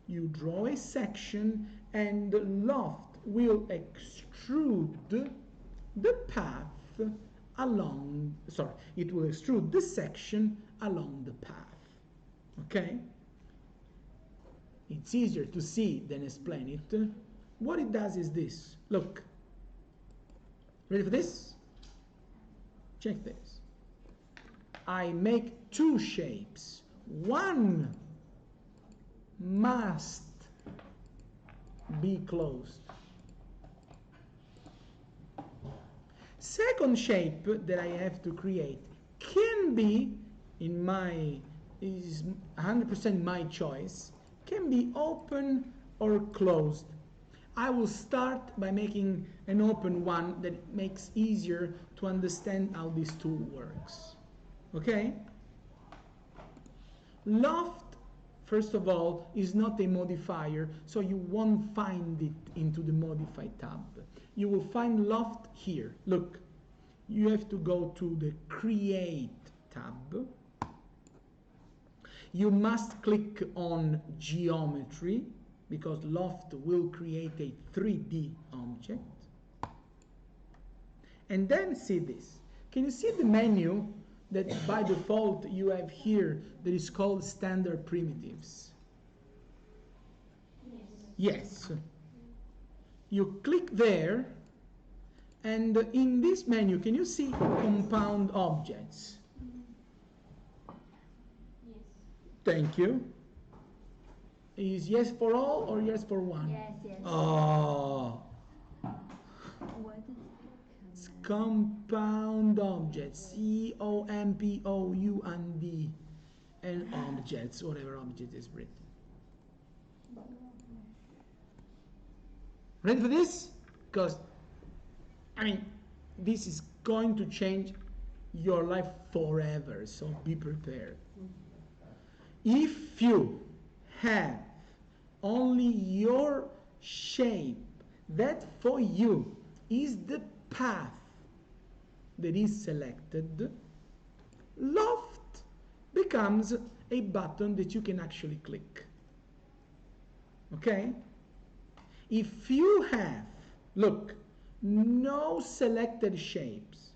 Speaker 1: you draw a section, and the loft will extrude the path along, sorry, it will extrude the section along the path. Okay? It's easier to see than explain it. What it does is this. Look. Ready for this? Check this. I make two shapes. One must be closed. Second shape that I have to create can be, is 100% my choice, can be open or closed. I will start by making an open one that makes easier to understand how this tool works. Okay? Loft, first of all, is not a modifier, so you won't find it into the Modify tab. You will find Loft here. Look, you have to go to the Create tab. You must click on Geometry, because Loft will create a 3D object. And then see this. Can you see the menu that by default you have here that is called Standard Primitives? Yes. You click there, and in this menu, can you see Compound Objects?
Speaker 2: Yes.
Speaker 1: Thank you. Is yes for all or yes for one?
Speaker 4: Yes, yes.
Speaker 1: Oh.
Speaker 4: What is
Speaker 1: It's compound objects. COMPOUND. And objects, whatever object is written. Ready for this? Because, I mean, this is going to change your life forever, so be prepared. If you have only your shape that for you is the path that is selected, Loft becomes a button that you can actually click. Okay? If you have, look, no selected shapes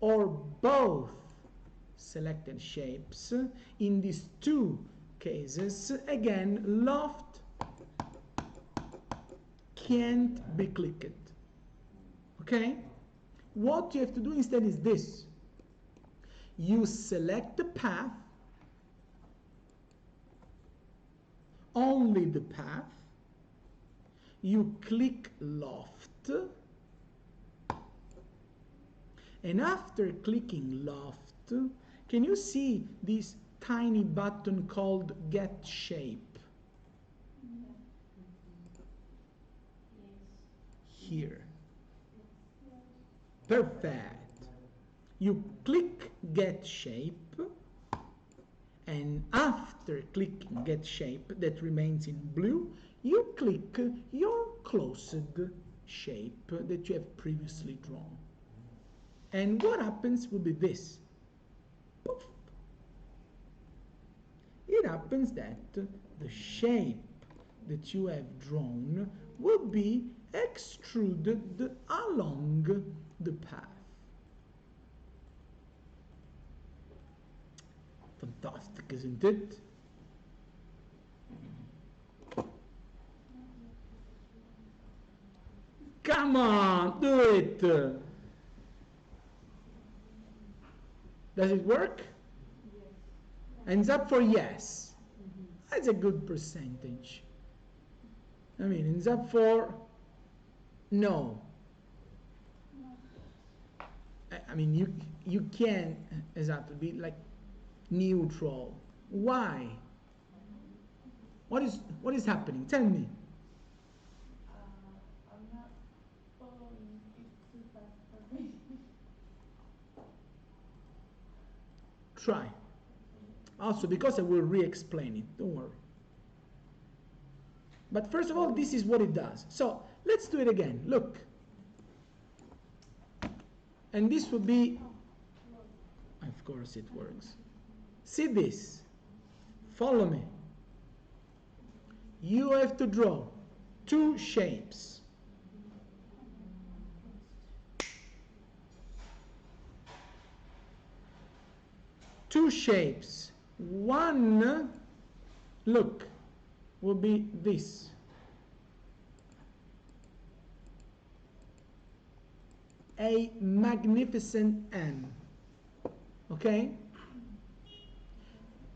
Speaker 1: or both selected shapes in these two cases, again, Loft can't be clicked. Okay? What you have to do instead is this. You select the path, only the path, you click Loft, and after clicking Loft, can you see this tiny button called Get Shape? Here. Perfect. You click Get Shape, and after clicking Get Shape, that remains in blue, you click your closed shape that you have previously drawn. And what happens will be this. Poof. It happens that the shape that you have drawn will be extruded along the path. Fantastic, isn't it? Come on, do it! Does it work?
Speaker 2: Yes.
Speaker 1: Ends up for yes. That's a good percentage. I mean, ends up for no. I mean, you can exactly be like neutral. Why? What is happening? Tell me.
Speaker 2: I'm not following. It's too fast for me.
Speaker 1: Try. Also, because I will re-explain it. Don't worry. But first of all, this is what it does. So let's do it again. Look. And this would be Of course it works. See this. Follow me. You have to draw two shapes. Two shapes. One, look, will be this. A magnificent M. Okay?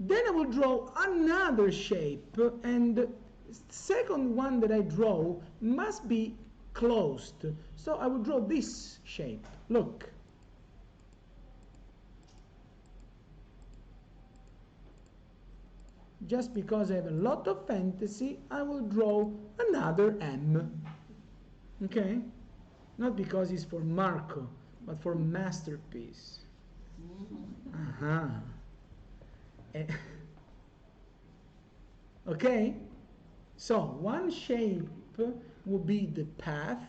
Speaker 1: Then I will draw another shape, and the second one that I draw must be closed. So I will draw this shape. Look. Just because I have a lot of fantasy, I will draw another M. Okay? Not because it's for Marco, but for masterpiece. Okay? So, one shape will be the path,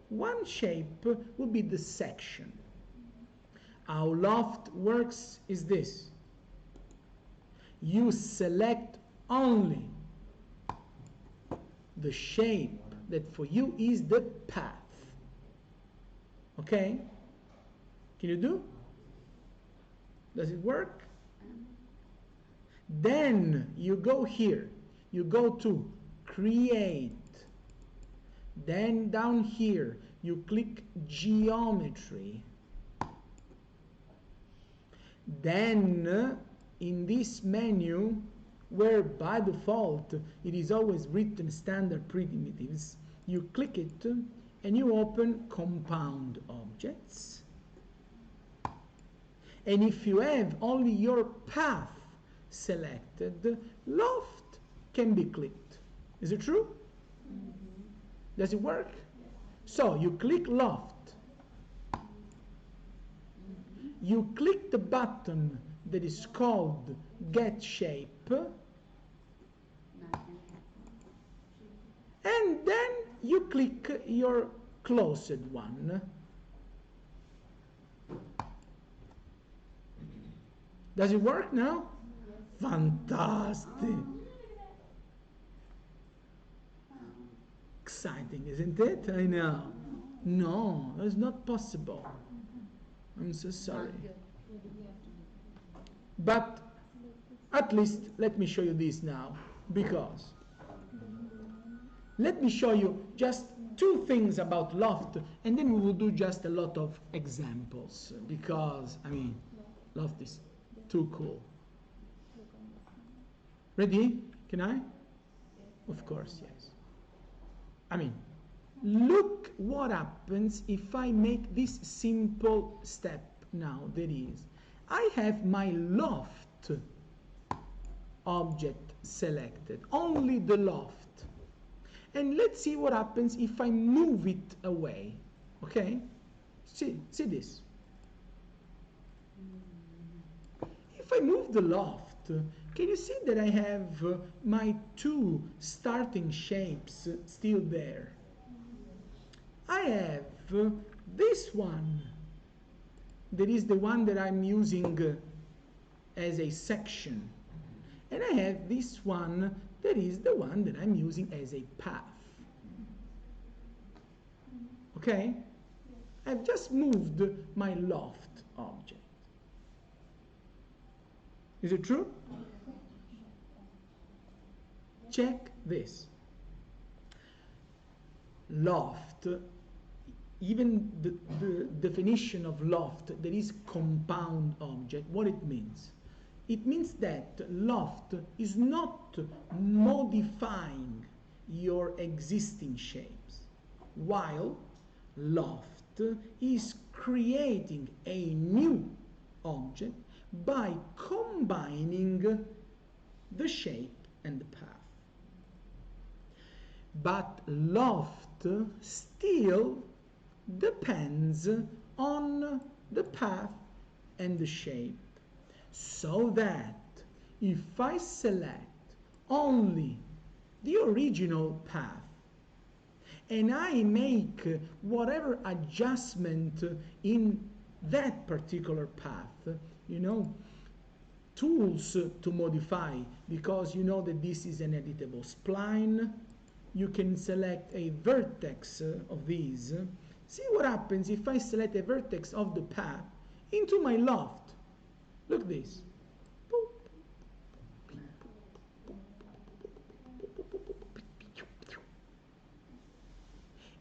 Speaker 1: one shape will be the section. How loft works is this. You select only the shape that for you is the path. Okay? Can you do? Does it work? Then you go here. You go to create. Then down here you click geometry. Then in this menu, where by default it is always written standard primitives, you click it and you open compound objects. And if you have only your path selected, loft can be clicked. Is it true? Does it work? So you click loft. You click the button that is called get shape. And then you click your closed one. Does it work now? Fantastic. Exciting, isn't it? I know. No, it's not possible. I'm so sorry. But at least let me show you this now, because let me show you just two things about loft, and then we will do just a lot of examples, because I mean loft is too cool. Ready? Can I? Of course, yes. I mean, look what happens if I make this simple step now. That is, I have my loft object selected, only the loft. And let's see what happens if I move it away. Okay? See this. If I move the loft, can you see that I have my two starting shapes still there? I have this one, that is the one that I'm using as a section. And I have this one, that is the one that I'm using as a path. Okay? I've just moved my loft object. Is it true? Check this. Loft, even the definition of loft, that is compound object, what it means? It means that loft is not modifying your existing shapes, while loft is creating a new object by combining the shape and the path. But loft still depends on the path and the shape, so that if I select only the original path and I make whatever adjustment in that particular path, you know, tools to modify, because you know that this is an editable spline. You can select a vertex of these. See what happens if I select a vertex of the path into my loft. Look this.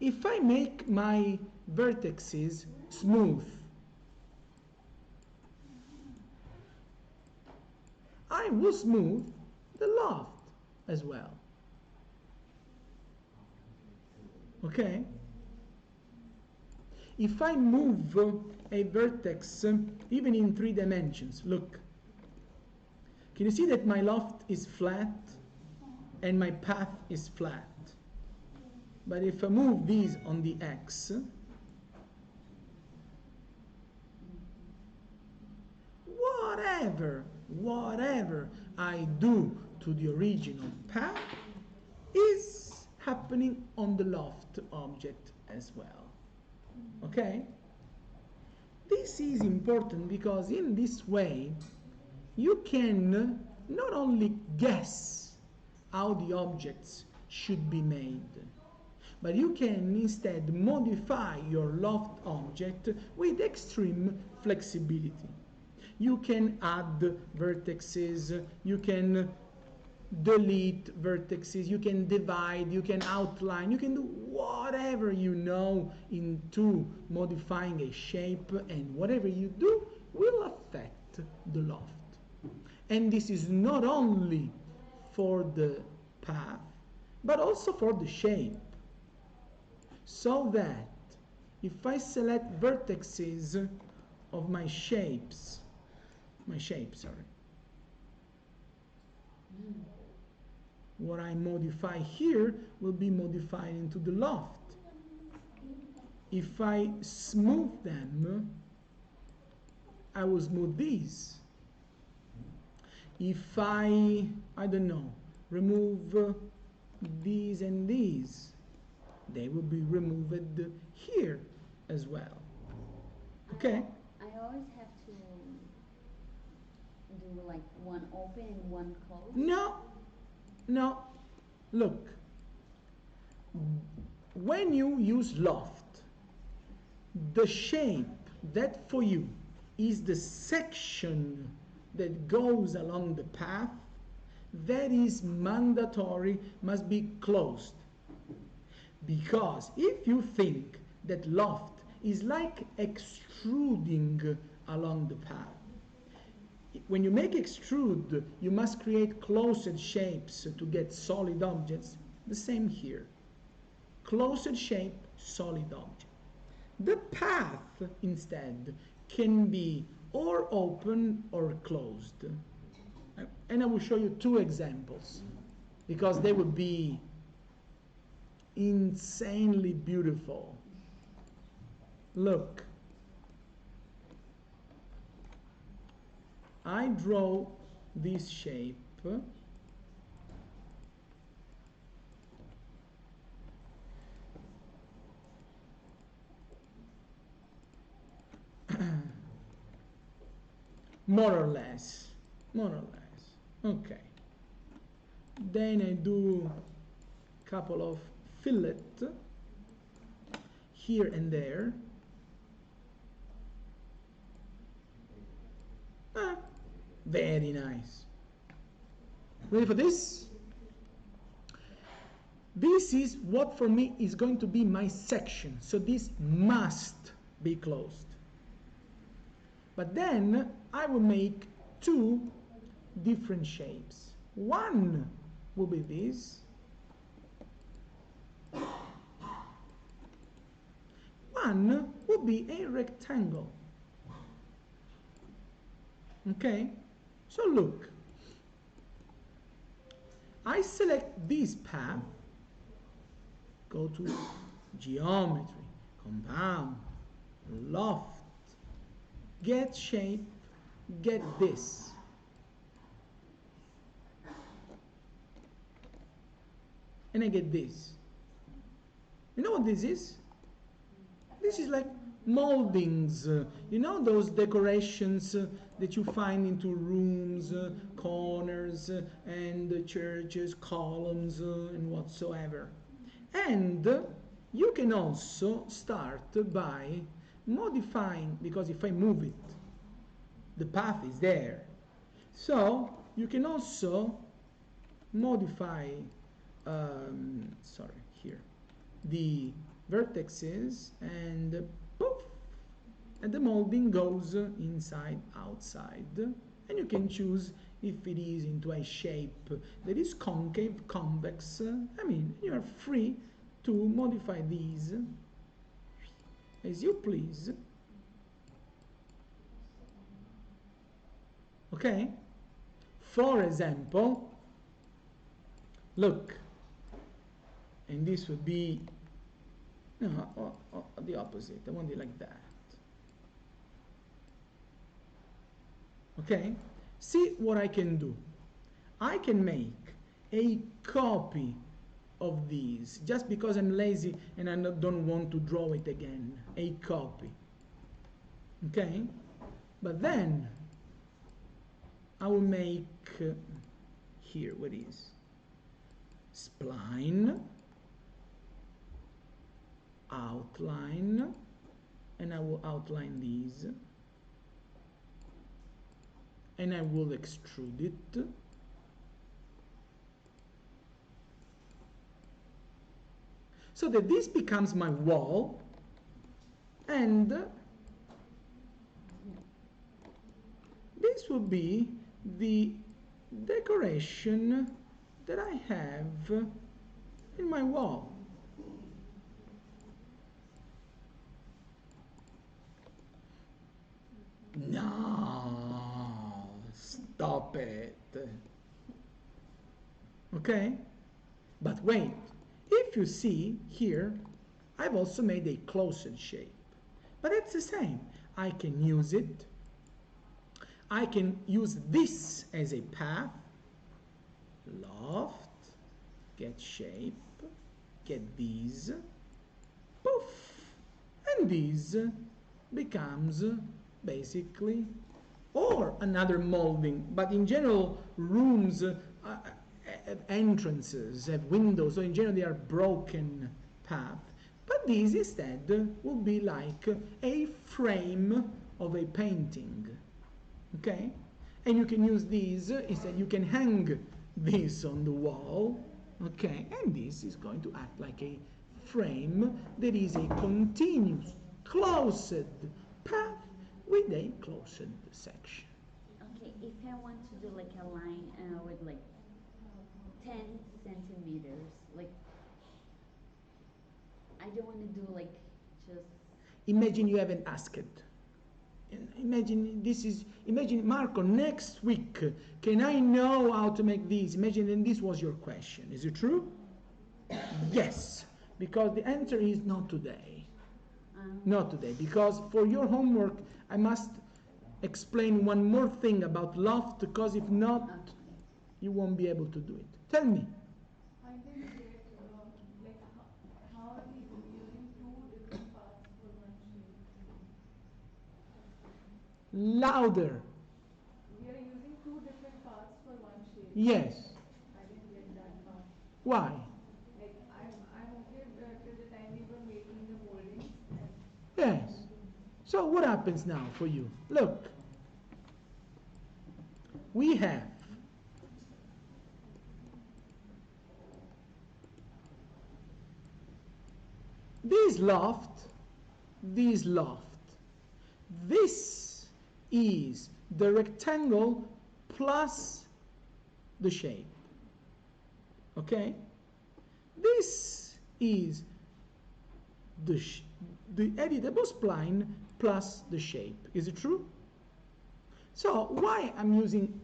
Speaker 1: If I make my vertices smooth, I will smooth the loft as well. Okay? If I move a vertex even in 3 dimensions, look. Can you see that my loft is flat and my path is flat? But if I move these on the X, whatever I do to the original path is happening on the loft object as well. Okay? This is important because in this way you can not only guess how the objects should be made, but you can instead modify your loft object with extreme flexibility. You can add vertices, you can delete vertices, you can divide, you can outline, you can do whatever you know into modifying a shape, and whatever you do will affect the loft. And this is not only for the path, but also for the shape. So that if I select vertices of my shapes, what I modify here will be modified into the loft. If I smooth them, I will smooth these. If I don't know, remove these and these, they will be removed here as well. Okay?
Speaker 4: I always have to do like one open and one closed.
Speaker 1: No. Look, when you use loft, the shape that for you is the section that goes along the path, that is mandatory, must be closed. Because if you think that loft is like extruding along the path, when you make extrude, you must create closed shapes to get solid objects. The same here. Closed shape, solid object. The path, instead, can be or open or closed. And I will show you 2 examples, because they would be insanely beautiful. Look. I draw this shape. More or less. Okay. Then I do a couple of fillet here and there. Very nice. Ready for this? This is what for me is going to be my section. So this must be closed. But then I will make 2 different shapes. One will be this. One will be a rectangle. Okay? So look. I select this path, go to geometry, compound, loft, get shape, get this. And I get this. You know what this is? This is like moldings, you know, those decorations that you find into rooms, corners, and churches, columns, and whatsoever. And you can also start by modifying, because if I move it, the path is there. So you can also modify, sorry, here, the vertices, and poof, and the molding goes inside, outside, and you can choose if it is into a shape that is concave, convex. I mean, you are free to modify these as you please. Okay? For example, look, and this would be, no, or the opposite. I want it like that. Okay? See what I can do. I can make a copy of these just because I'm lazy and I don't want to draw it again. A copy. Okay? But then I will make here, what is? Spline, outline, and I will outline these, and I will extrude it. So that this becomes my wall, and this will be the decoration that I have in my wall. No, stop it. Okay? But wait, if you see here, I've also made a closed shape. But it's the same. I can use it. I can use this as a path. Loft, get shape, get these, poof, and this becomes basically, or another molding, but in general rooms have entrances, have windows, so in general they are broken path. But this instead will be like a frame of a painting, okay? And you can use these, instead you can hang this on the wall, okay? And this is going to act like a frame that is a continuous closed path with a closed section.
Speaker 4: Okay, if I want to do like a line with like 10 centimeters, like I don't want to do like just.
Speaker 1: Imagine you haven't asked. Imagine Marco, next week, can I know how to make these? Imagine and this was your question. Is it true? Yes, because the answer is not today. Not today, because for your homework, I must explain one more thing about loft, because if not, you won't be able to do it. Tell me.
Speaker 2: I didn't get like how are we using two different parts for one shape?
Speaker 1: Louder.
Speaker 2: We are using two different parts for one shape.
Speaker 1: Yes.
Speaker 2: I didn't get that part.
Speaker 1: Why?
Speaker 2: Like I'm okay till the time we were making the moldings.
Speaker 1: Yes. So what happens now for you? Look. We have this loft, this loft. This is the rectangle plus the shape. Okay? This is the editable spline plus the shape. Is it true? So why I'm using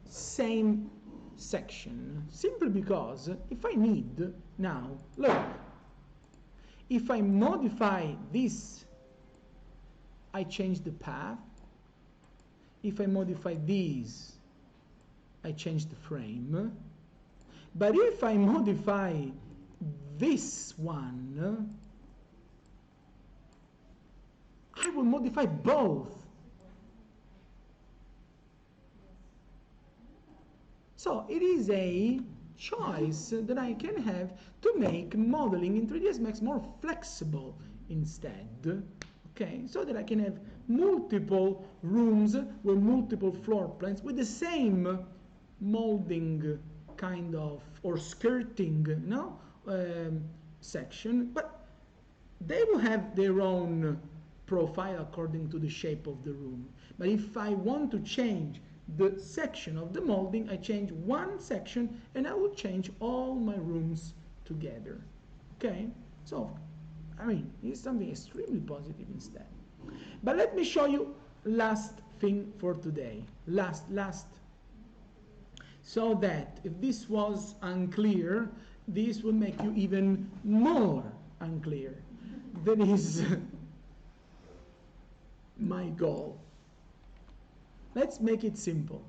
Speaker 1: same section? Simply because if I need now, look, if I modify this, I change the path. If I modify these, I change the frame. But if I modify this one, I will modify both. So it is a choice that I can have to make modeling in 3ds Max more flexible instead. Okay, so that I can have multiple rooms with multiple floor plans with the same molding kind of, or skirting, section, but they will have their own profile according to the shape of the room. But if I want to change the section of the molding, I change one section and I will change all my rooms together. Okay, so I mean, it's something extremely positive instead. But let me show you last thing for today. Last. So that if this was unclear, this will make you even more unclear. That is my goal. Let's make it simple.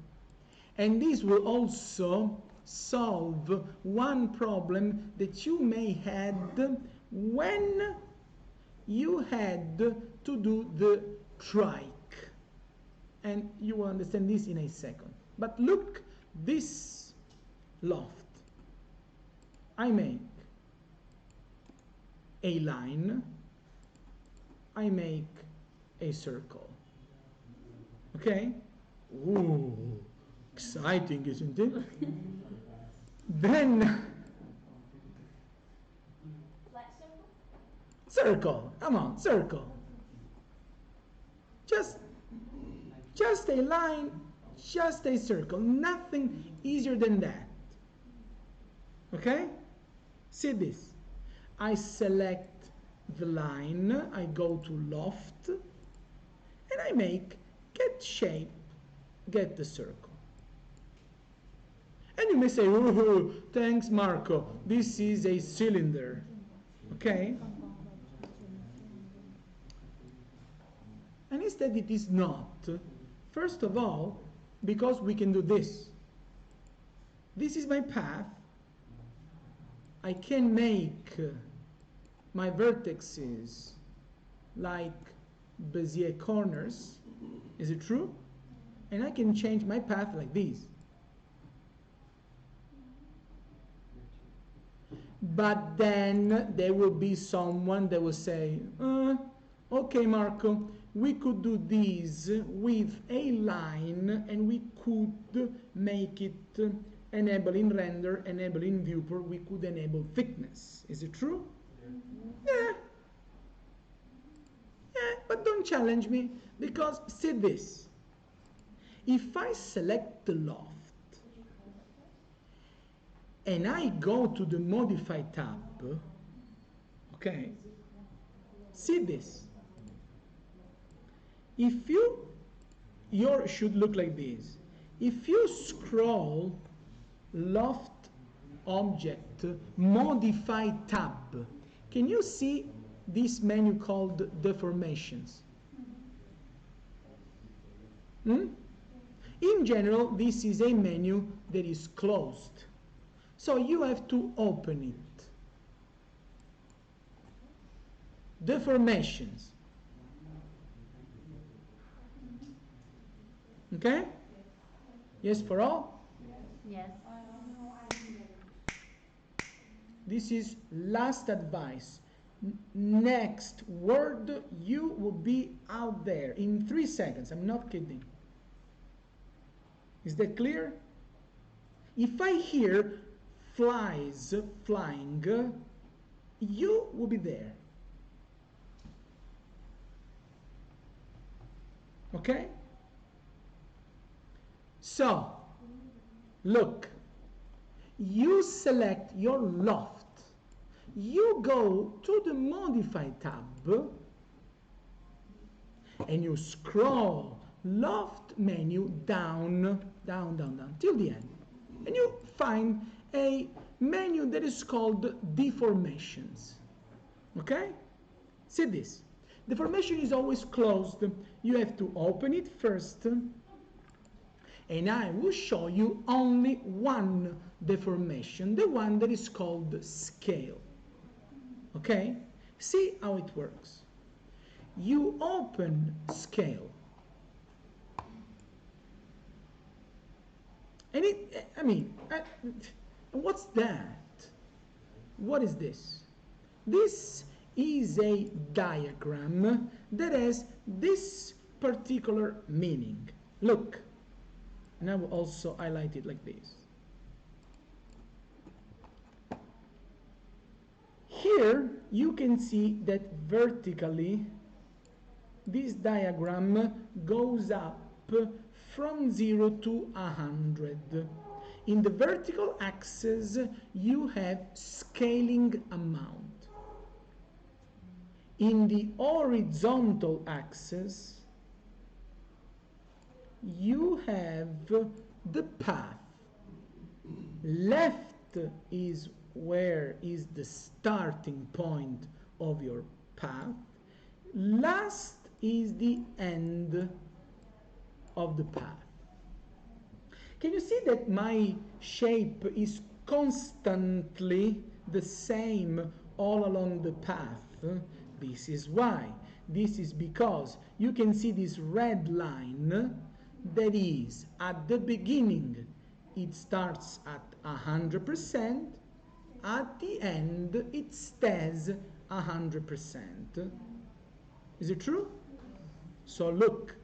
Speaker 1: And this will also solve one problem that you may had when you had to do the trike. And you will understand this in a second. But look, this loft. I make a line. I make a circle. Okay? Ooh, exciting, isn't it? Then
Speaker 2: Flat circle?
Speaker 1: circle. Come on, circle. Just a line, just a circle. Nothing easier than that. Okay? See this. I select the line, I go to loft, and I make get shape, get the circle. And you may say, oh, thanks Marco, this is a cylinder. Okay? And instead it is not. First of all, because we can do this. This is my path. I can make my vertices like Bezier corners. Is it true? And I can change my path like this. But then there will be someone that will say, okay Marco, we could do this with a line and we could make it enable in render, enable in viewport, we could enable thickness. Is it true? Yeah. Yeah, but don't challenge me, because see this. If I select the loft and I go to the modify tab, okay, see this. If yours should look like this. If you scroll loft object modify tab, can you see this menu called deformations? In general, this is a menu that is closed. So you have to open it. Deformations. Okay? Yes for all?
Speaker 4: Yes.
Speaker 1: This is last advice. Next word, you will be out there in 3 seconds. I'm not kidding. Is that clear? If I hear flies flying, you will be there. Okay? So, look. You select your loft. You go to the modify tab and you scroll loft menu down till the end, and you find a menu that is called deformations. Okay? See this. Deformation is always closed. You have to open it first, and I will show you only one deformation, the one that is called scale. Okay? See how it works. you open scale. And what's that? What is this? This is a diagram that has this particular meaning. Look, and I will also highlight it like this. Here you can see that vertically this diagram goes up from 0 to 100. In the vertical axis you have scaling amount. In the horizontal axis you have the path. Left is where is the starting point of your path. Last is the end of the path. Can you see that my shape is constantly the same all along the path? This is why. This is because you can see this red line that is at the beginning it starts at 100%, at the end it stays 100%. Is it true? So look,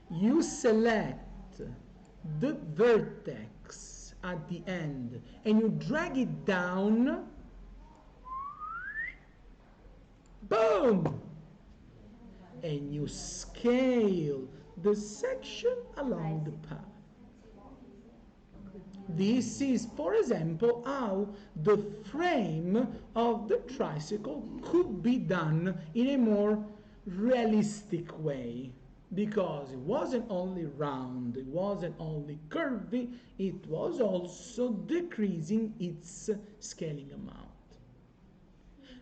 Speaker 1: you select the vertex at the end and you drag it down, boom, and you scale the section along the path. This is, for example, how the frame of the tricycle could be done in a more realistic way, because it wasn't only round, it wasn't only curvy, it was also decreasing its scaling amount.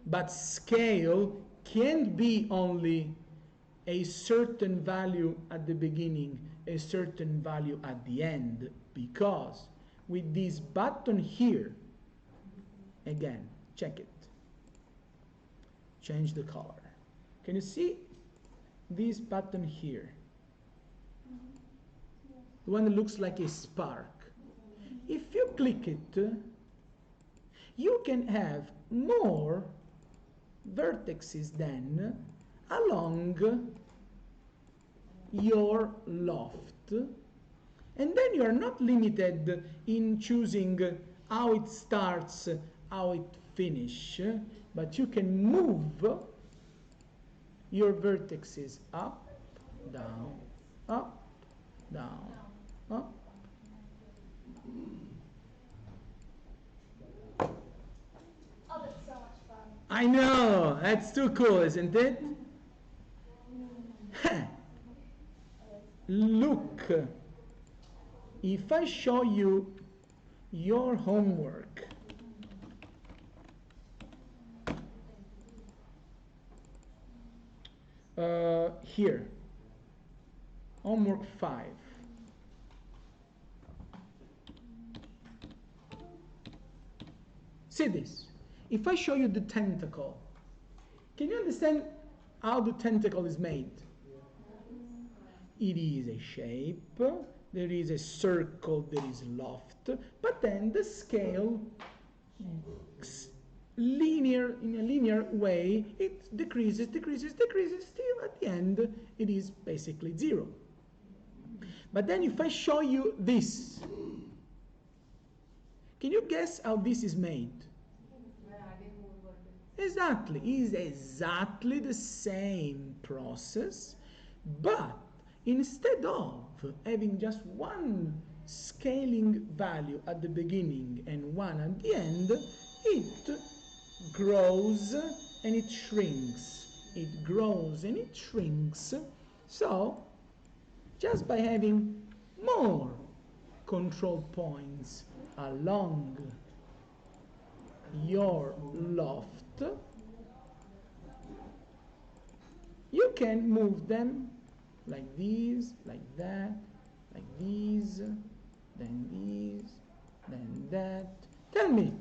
Speaker 1: But scale can't be only a certain value at the beginning, a certain value at the end, because with this button here, again, check it, change the color. Can you see this button here? The one that looks like a spark. If you click it, you can have more vertices then along your loft, and then you are not limited in choosing how it starts, how it finishes, but you can move your vertices up, down, up, down, up.
Speaker 3: Oh, that's so much fun.
Speaker 1: I know, that's too cool, isn't it? Look, if I show you your homework, here, homework 5. See this. If I show you the tentacle, can you understand how the tentacle is made? It is a shape, there is a circle, there is loft, but then the scale, linear, in a linear way, it decreases, decreases, decreases, still at the end it is basically 0. But then if I show you this, can you guess how this is made? Exactly, it is exactly the same process, but instead of having just one scaling value at the beginning and one at the end, it grows and it shrinks. It grows and it shrinks. So, just by having more control points along your loft, you can move them like these, like that, like these, then that. Tell me.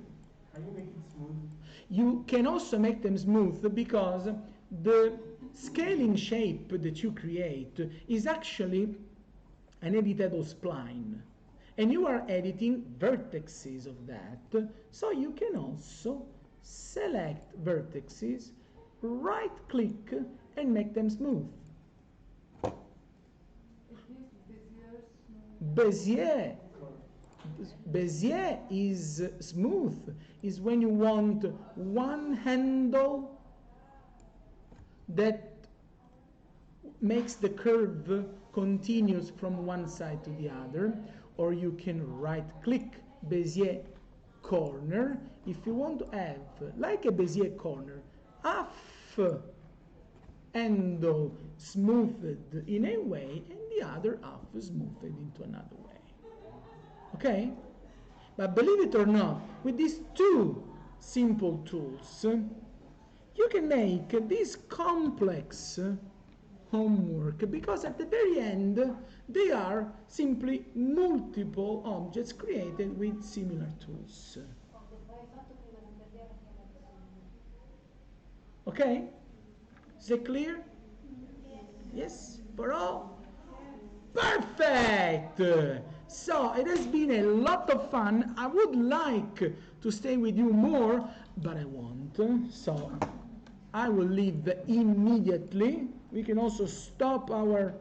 Speaker 5: Can you make it smooth?
Speaker 1: You can also make them smooth because the scaling shape that you create is actually an editable spline. And you are editing vertices of that, so you can also select vertices, right click, and make them smooth.
Speaker 2: Is this Bezier smooth?
Speaker 1: Bezier is smooth, is when you want one handle that makes the curve continuous from one side to the other, or you can right click Bezier corner if you want to have, like a Bezier corner, half handle smoothed in a way and the other half smoothed into another way. Okay? But believe it or not, with these two simple tools, you can make this complex homework, because at the very end they are simply multiple objects created with similar tools. Okay? Is it clear? Yes? For all? Perfect! So it has been a lot of fun. I would like to stay with you more, but I won't. So I will leave immediately. We can also stop our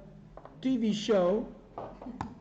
Speaker 1: TV show